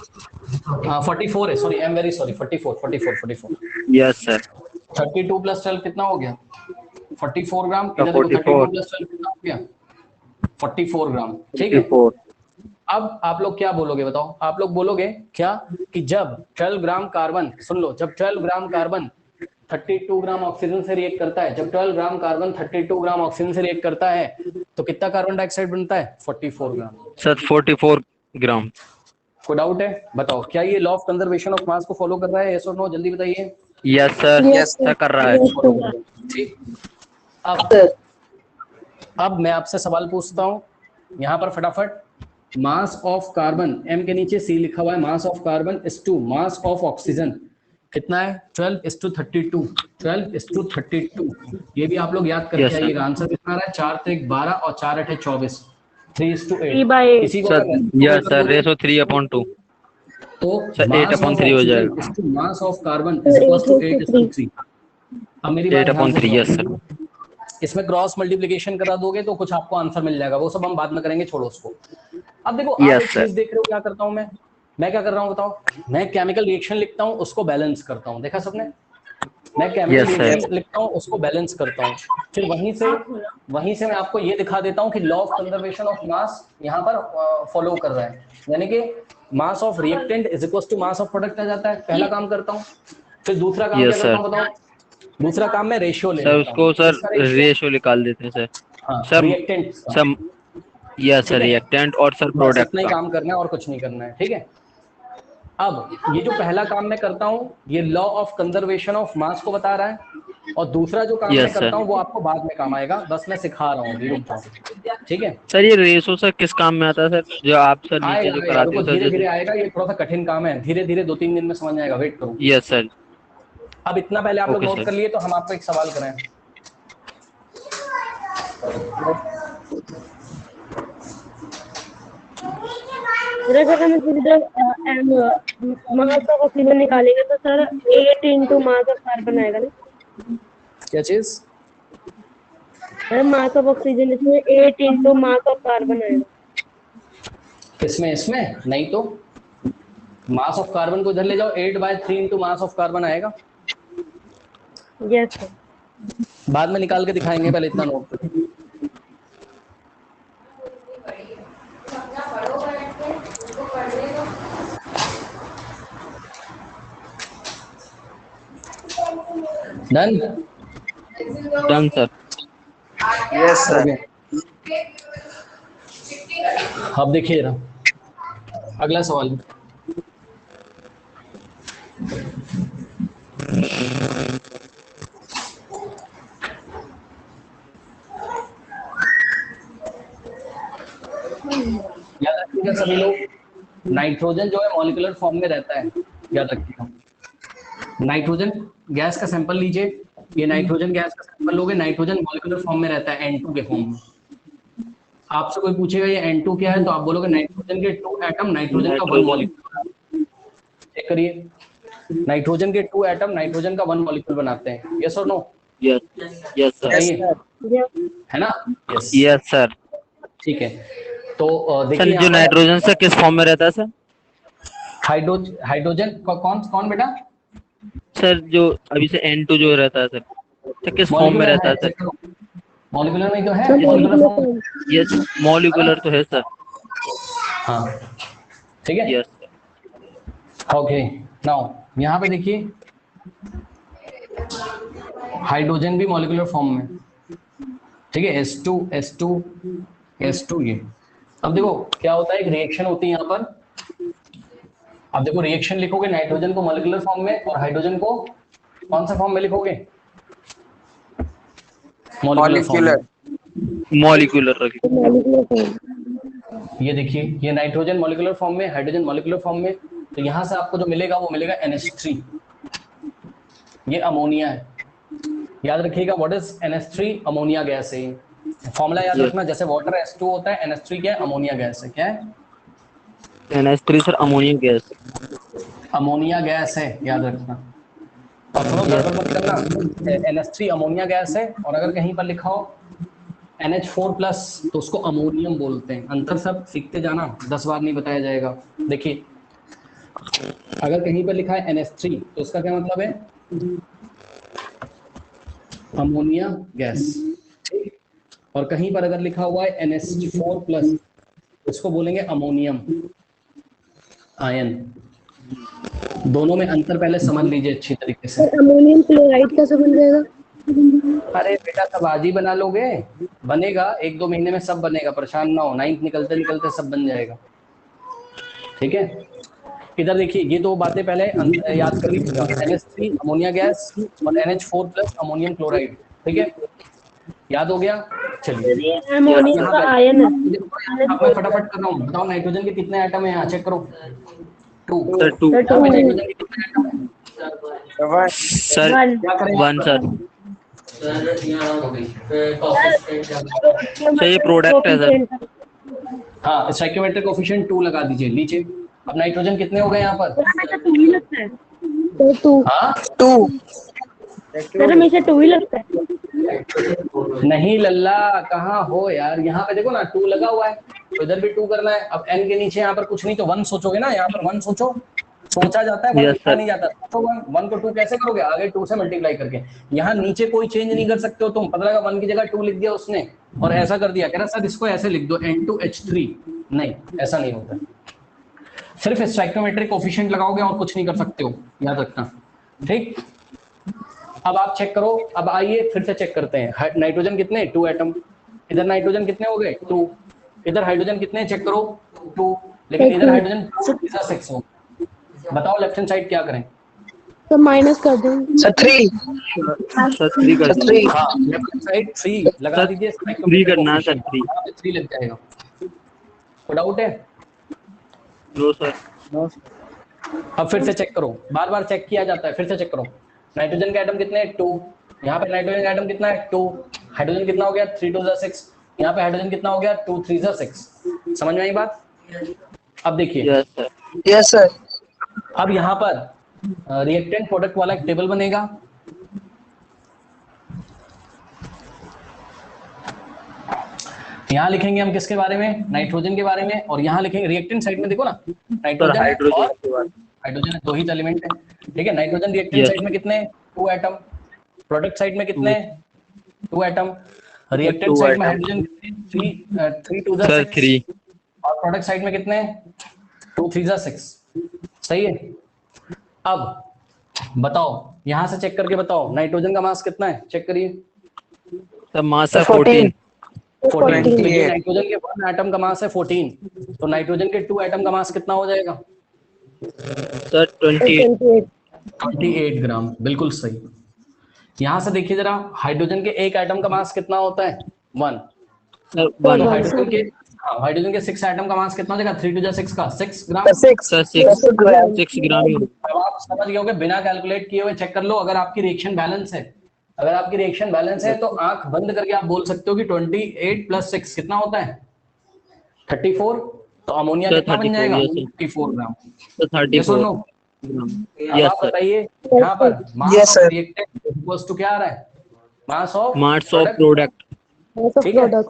हाँ 44 है, sorry, I am very sorry, 44। Yes, sir. 32 plus 12 कितना हो गया? 44 ग्राम। Sir, इधर देखो 32 44. प्लस 12 कितना हो गया? 44 ग्राम। ठीक है, 44. अब आप लोग क्या बोलोगे बताओ? आप लोग बोलोगे क्या कि जब 12 ग्राम कार्बन, सुन लो, जब 12 ग्राम कार्बन 32 ग्राम ऑक्सीजन से रिएक्ट करता है, जब 12 ग्राम कार्बन 32 ग्राम ऑक्सीजन से रिएक्ट करता है तो कितना कार्बन डाइऑक्साइड बनता है? 44 ग्राम। Sir, 44 gram. कोई डाउट है? बताओ, क्या ये law of conservation of mass को फॉलो कर रहा है? यस और नो, जल्दी बताइए। Yes, sir. Yes, sir. कर रहा है. ठीक, अब मैं आपसे सवाल पूछता हूं यहां पर फटाफट। मास ऑफ कार्बन, m के नीचे c लिखा हुआ है, mass of carbon is to mass of oxygen कितना है? 12:32। 12:32। ये भी आप लोग याद करके Yes, sir. आइएगा। आंसर कितना आ रहा है? 4 × 3 = 12 और 4 × 8 = 24। 3:8। 3/8। इसी को Sir, अगर yes, sir. Ratio 3/2. तो Sir, 8/3 हो जाएगा. Mass of carbon is equal to 8:3। अब मेरी बात ध्यान से 8/3. Yes, sir. इसमें क्रॉस मल्टीप्लिकेशन करा दोगे तो कुछ आपको आंसर मिल जाएगा, वो सब हम बाद में करेंगे, छोड़ो उसको। अब देखो, आप Yes, एक sir. चीज देख रहे हो, क्या करता हूं मैं क्या कर रहा हूं बताओ? मैं केमिकल रिएक्शन लिखता हूं, उसको बैलेंस करता हूं। देखा सबने? मैं केमिकल Yes, sir. रिएक्शन लिखता हूं, उसको बैलेंस करता हूं, फिर वहीं से मैं आपको ये दिखा देता हूं कि law of conservation of mass यहाँ पर फॉलो कर रहा है, यानी कि mass of reactant is equal to mass of product आ जाता है। पहला काम करता हूं, फिर दूसरा काम Yes, क्या करता sir. हूं बताओ? दूसरा काम मैं रेशियो ले सर लेता उसको हूं। सर किसका ratio? रेशियो निकाल देते हैं सर. हाँ, सर रिएक्टेंट का। सर यस सर ठीक है? रिएक्टेंट और सर बस प्रोडक्ट इतना ही का. काम करना है और कुछ नहीं करना है। ठीक है, अब ये जो पहला काम मैं करता हूँ ये law of conservation of mass को बता रहा है, और दूसरा जो काम Yes, मैं करता sir. हूँ वो आपको बाद में काम आएगा, बस मैं सिखा रहा हूँ अभी, रुक जाओ। ठीक है, सर ये रेशो सर किस काम में आता है सर, जो आप सर नीचे आएगा जो आएगा, कराते रुको, हो सर धीरे धीरे जैसे. आएगा, ये थोड़ा सा कठिन काम है, धीरे धीरे 2-3 दिन में समझ आएगा, वेट करो। Yes sir. अब इतना पहले आप लोग Okay, नोट sir. कर लिए, तो हम आपको एक सवाल करें। अगर हम सीधा मास ऑफ ऑक्सीजन निकालेंगे तो सर 8 × मास ऑफ कार्बन आएगा ना? क्या चीज? मास ऑफ ऑक्सीजन इसमें 8 × मास ऑफ कार्बन आएगा। इसमें नहीं तो मास ऑफ कार्बन को इधर ले जाओ, 8/3 × मास ऑफ कार्बन आएगा। Yes sir. बाद में निकाल के दिखाएंगे, पहले इतना नोट करो। Done? Done sir. Yes, sir. अब देखिए ना, अगला सवाल। याद रखिएगा सभी लोग, नाइट्रोजन जो है मॉलिक्यूलर फॉर्म में रहता है, याद रखिएगा। नाइट्रोजन गैस का सैंपल लीजिए, ये नाइट्रोजन गैस का सैंपल लोगे, नाइट्रोजन मॉलिक्यूलर फॉर्म में रहता है, N2 के फॉर्म में। आपसे कोई पूछेगा ये N2 क्या है, तो आप बोलोगे नाइट्रोजन के 2 एटम, नाइट्रोजन का 1 मॉलिक्यूल। चेक करिए, नाइट्रोजन के 2 एटम नाइट्रोजन का 1 मॉलिक्यूल बनाते हैं। यस और नो? Yes yes sir. है ना? Yes sir. ठीक है, तो सर देखिए जो यहाँ पर नाइट्रोजन से किस फॉर्म में रहता है सर? हाइड्रोजन कौन बेटा? सर जो अभी से N2 जो रहता है सर किस फॉर्म में रहता है सर? मॉलिक्यूलर में तो है, मॉलिक्यूलर फॉर्म। यस मॉलिक्यूलर तो है सर. हाँ, ठीक है, यस. ओके। नाउ यहाँ पे देखिए, हाइड्रोजन भी मॉलिक्यूलर फॉर्म में, ठीक है, H2 ये। अब देखो क्या होता है, एक रिएक्शन होती है यहाँ पर। अब देखो रिएक्शन लिखोगे, नाइट्रोजन को मॉलिक्यूलर फॉर्म में और हाइड्रोजन को कौन सा फॉर्म में लिखोगे? Molecular. मॉलिक्यूलर रखिए. ये देखिए, ये नाइट्रोजन मॉलिक्यूलर फॉर्म में, हाइड्रोजन मॉलिक्यूलर फॉर्म में, तो यहाँ से आपको जो मिलेगा वो मिलेगा NH3। ये अमोनिया है, याद रखिएगा, what is NH3? Ammonia gas है। फॉर्मूला याद रखना, जैसे वाटर H2 होता है, NH3 क्या है? अमोनिया गैस है। क्या है? NH3 sir ammonia gas. Ammonia gas है, याद रखना। सुनो गड़बड़ मत करना, NH3 अमोनिया गैस है, और अगर कहीं पर लिखा हो NH4+ तो उसको अमोनियम बोलते हैं। अंतर सब सीखते जाना, 10 बार नहीं बताया जाएगा। देखिए अगर कहीं पर लिखा है NH3 तो उसका क्या मतलब है, अमोनिया गैस, ठीक। और कहीं पर अगर लिखा हुआ है NH4+ इसको बोलेंगे अमोनियम आयन। दोनों में अंतर पहले समझ लीजिए अच्छी तरीके से। अमोनियम क्लोराइड कैसे बन जाएगा? अरे बेटा सब आज ही बना लोगे, बनेगा 1-2 महीने में सब बनेगा, परेशान ना हो, 9th निकलते निकलते सब बन जाएगा, ठीक है। इधर देखिए ये दो बातें पहले याद कर लीजिएगा, NH3 अमोनिया गैस और NH4+ अमोनियम क्लोराइड, ठीक है, याद हो गया। चलिए अमोनियम का आयन है। अब मैं फटाफट कर रहा हूँ, बताओ नाइट्रोजन के कितने एटम है यहाँ, चेक करो। 2। सर 2 यहाँ पे नाइट्रोजन के कितने एटम है? सर क्या करें 1 सर। सर ये प्रोडक्ट है सर। हाँ, स्टोइकियोमेट्रिक कोएफिशिएंट 2 लगा दीजिए नीचे। अब नाइट्रोजन कितने हो गए यहाँ पर? हाँ 2 सर हमेशा 2 ही लगता है। नहीं लल्ला, कहाँ हो यार, यहाँ पे देखो ना 2 लगा हुआ है, तो इधर भी 2 करना है। अब n के नीचे यहाँ पर कुछ नहीं तो 1 सोचोगे ना, यहाँ पर 1 सोचो, सोचा जाता है 1 Yes, लिखा sir. नहीं जाता। तो 1 को 2 कैसे करोगे, आगे 2 से मल्टीप्लाई करके। यहाँ नीचे कोई चेंज नहीं कर सकते हो तुम, पता लगा 1 की जगह 2 लिख दिया उसने और ऐसा कर दिया, कह रहा सर इसको ऐसे लिख दो N2H3, नहीं ऐसा नहीं होता, सिर्फ स्टोइकियोमेट्रिक कोएफिशिएंट लगाओगे और कुछ नहीं कर सकते हो, याद रखना, ठीक। अब आप चेक करो, अब आइए फिर से चेक करते हैं, नाइट्रोजन कितने, 2 एटम, इधर नाइट्रोजन कितने हो गए 2, इधर हाइड्रोजन कितने चेक करो 2, लेकिन इधर हाइड्रोजन 6 हो। बताओ लेफ्ट हैंड साइड क्या करें? तो माइनस कर दें सर 3 कर दीजिए। हाँ लेफ्ट हैंड साइड 3 लगा दीजिए, 3 करना है सर 3। 3 लग जाएगा। कोई डाउट है? No sir. अब फिर से चेक करो, बार बार चेक किया जाता है, फिर से चेक करो। नाइट्रोजन के एटम कितने हैं 2, यहाँ पे नाइट्रोजन का एटम कितना है 2, हाइड्रोजन कितना हो गया 3 2 6, यहाँ पे हाइड्रोजन कितना हो गया 2 3 6। समझ में आई बात? अब देखिए यस सर। Yes sir. अब यहाँ पर रिएक्टेंट प्रोडक्ट वाला एक टेबल बनेगा, यहाँ लिखेंगे हम किसके बारे में, नाइट्रोजन के बारे में, और यहाँ लिखेंगे रिएक्टेंट साइड में देखो ना नाइट्रोजन और हाइड्रोजन, दो ही एलिमेंट है, ठीक है। नाइट्रोजन रिएक्टेंट साइड में कितने 2 एटम, प्रोडक्ट साइड में कितने 2 एटम, रिएक्टेंट साइड में हाइड्रोजन कितने 3 2 सर 3 और प्रोडक्ट साइड में कितने 2 3 6, सही है। अब बताओ यहाँ से चेक करके बताओ नाइट्रोजन का मास कितना है, चेक करिए। सर मास है 14। 14, तो ये नाइट्रोजन के 1 एटम का मास है 14, तो नाइट्रोजन के 2 एटम का मास कितना हो जाएगा सर 28 ग्राम, बिल्कुल सही। यहाँ से देखिए जरा, हाइड्रोजन के 1 एटम का मास कितना होता है 1, सर तो 1 हाइड्रोजन के 6 एटम का मास कितना हो जाएगा 3 2 6 का 6 ग्राम। सर 6 ग्राम ही होगा। अब आप समझ गए होंगे, बिना कैलकुलेट किए हुए चेक कर लो। अगर आपकी रिएक्शन बैलेंस है, अगर आपकी रिएक्शन बैलेंस है तो आंख बंद करके आप बोल सकते हो कि 28 + 6 कितना होता है 34, तो अमोनिया कितना बन जाएगा 34 ग्राम। तो 34 नो यस आप सर। बताइए यहाँ पर mass of reactant equals to क्या आ रहा है, मास ऑफ प्रोडक्ट। ठीक है,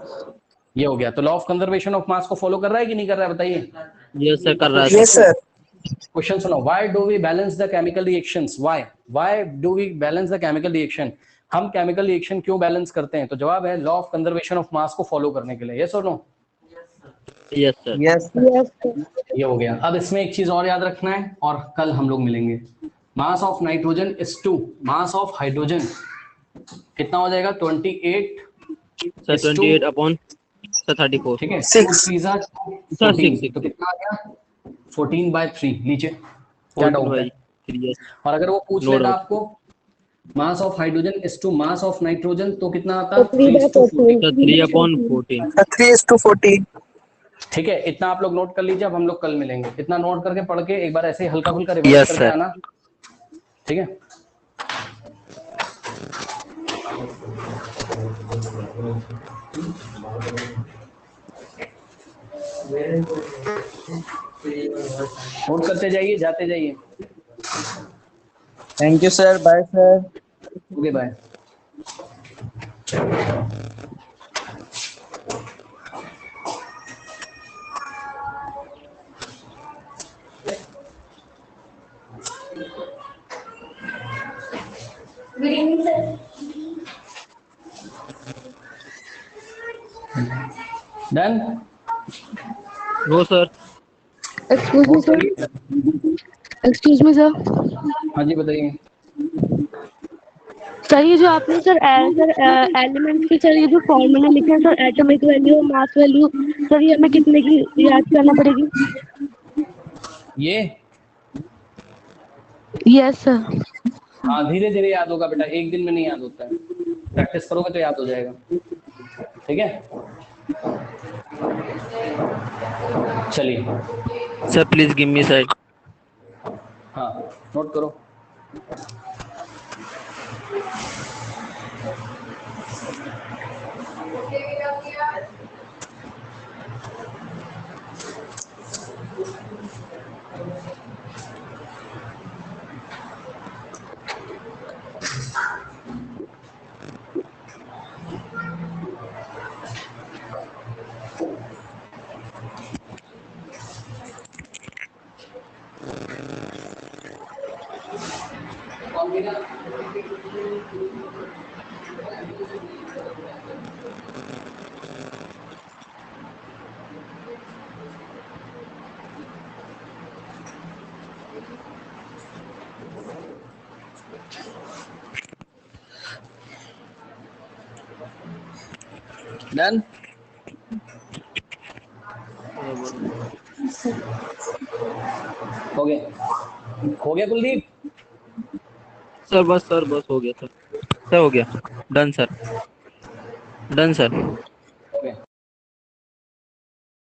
ये हो गया। तो law of conservation of mass को फॉलो कर रहा है कि नहीं कर रहा है बताइए। यस सर कर रहा है। Yes sir. क्वेश्चन सुनो, why do we balance the chemical reactions, why do we balance the chemical reaction, हम केमिकल रिएक्शन क्यों बैलेंस करते हैं? तो जवाब है law of conservation of mass को फॉलो करने के लिए। यस और नो? Yes sir. यस ये हो गया। अब इसमें एक चीज और याद रखना है और कल हम लोग मिलेंगे। मास of nitrogen is 2, mass of hydrogen कितना हो जाएगा 28 सर 28 अपॉन सर 34। ठीक है 6 सर 14, 6 तो कितना आ गया 14/3 नीचे, क्या डाउट है? और अगर वो पूछ लेता आपको mass of hydrogen is to mass of nitrogen तो कितना आता 3/14 3:14। ठीक है, इतना आप लोग नोट कर लीजिए। अब हम लोग कल मिलेंगे, इतना नोट करके पढ़ के एक बार ऐसे हल्का फुल्का रिवाइज करके आना, ठीक है। नोट करते जाइए, जाते जाइए। Thank you sir, bye sir. Okay bye. Done. No sir. Excuse me sir, excuse me sir. हाँ जी बताइए। सर ये जो आपने सर एलिमेंट्स के सर ये जो फॉर्मूला लिखे हैं सर, एटॉमिक वैल्यू और मास वैल्यू, सर ये हमें कितने की याद करना पड़ेगी? ये यस सर। हाँ धीरे धीरे याद होगा बेटा, एक दिन में नहीं याद होता है, प्रैक्टिस करोगे तो याद हो जाएगा। ठीक है चलिए। Sir please give me side. हाँ नोट करो। डन। हो गया कुलदीप। सर बस हो गया सर। सर हो गया। Done sir, done sir.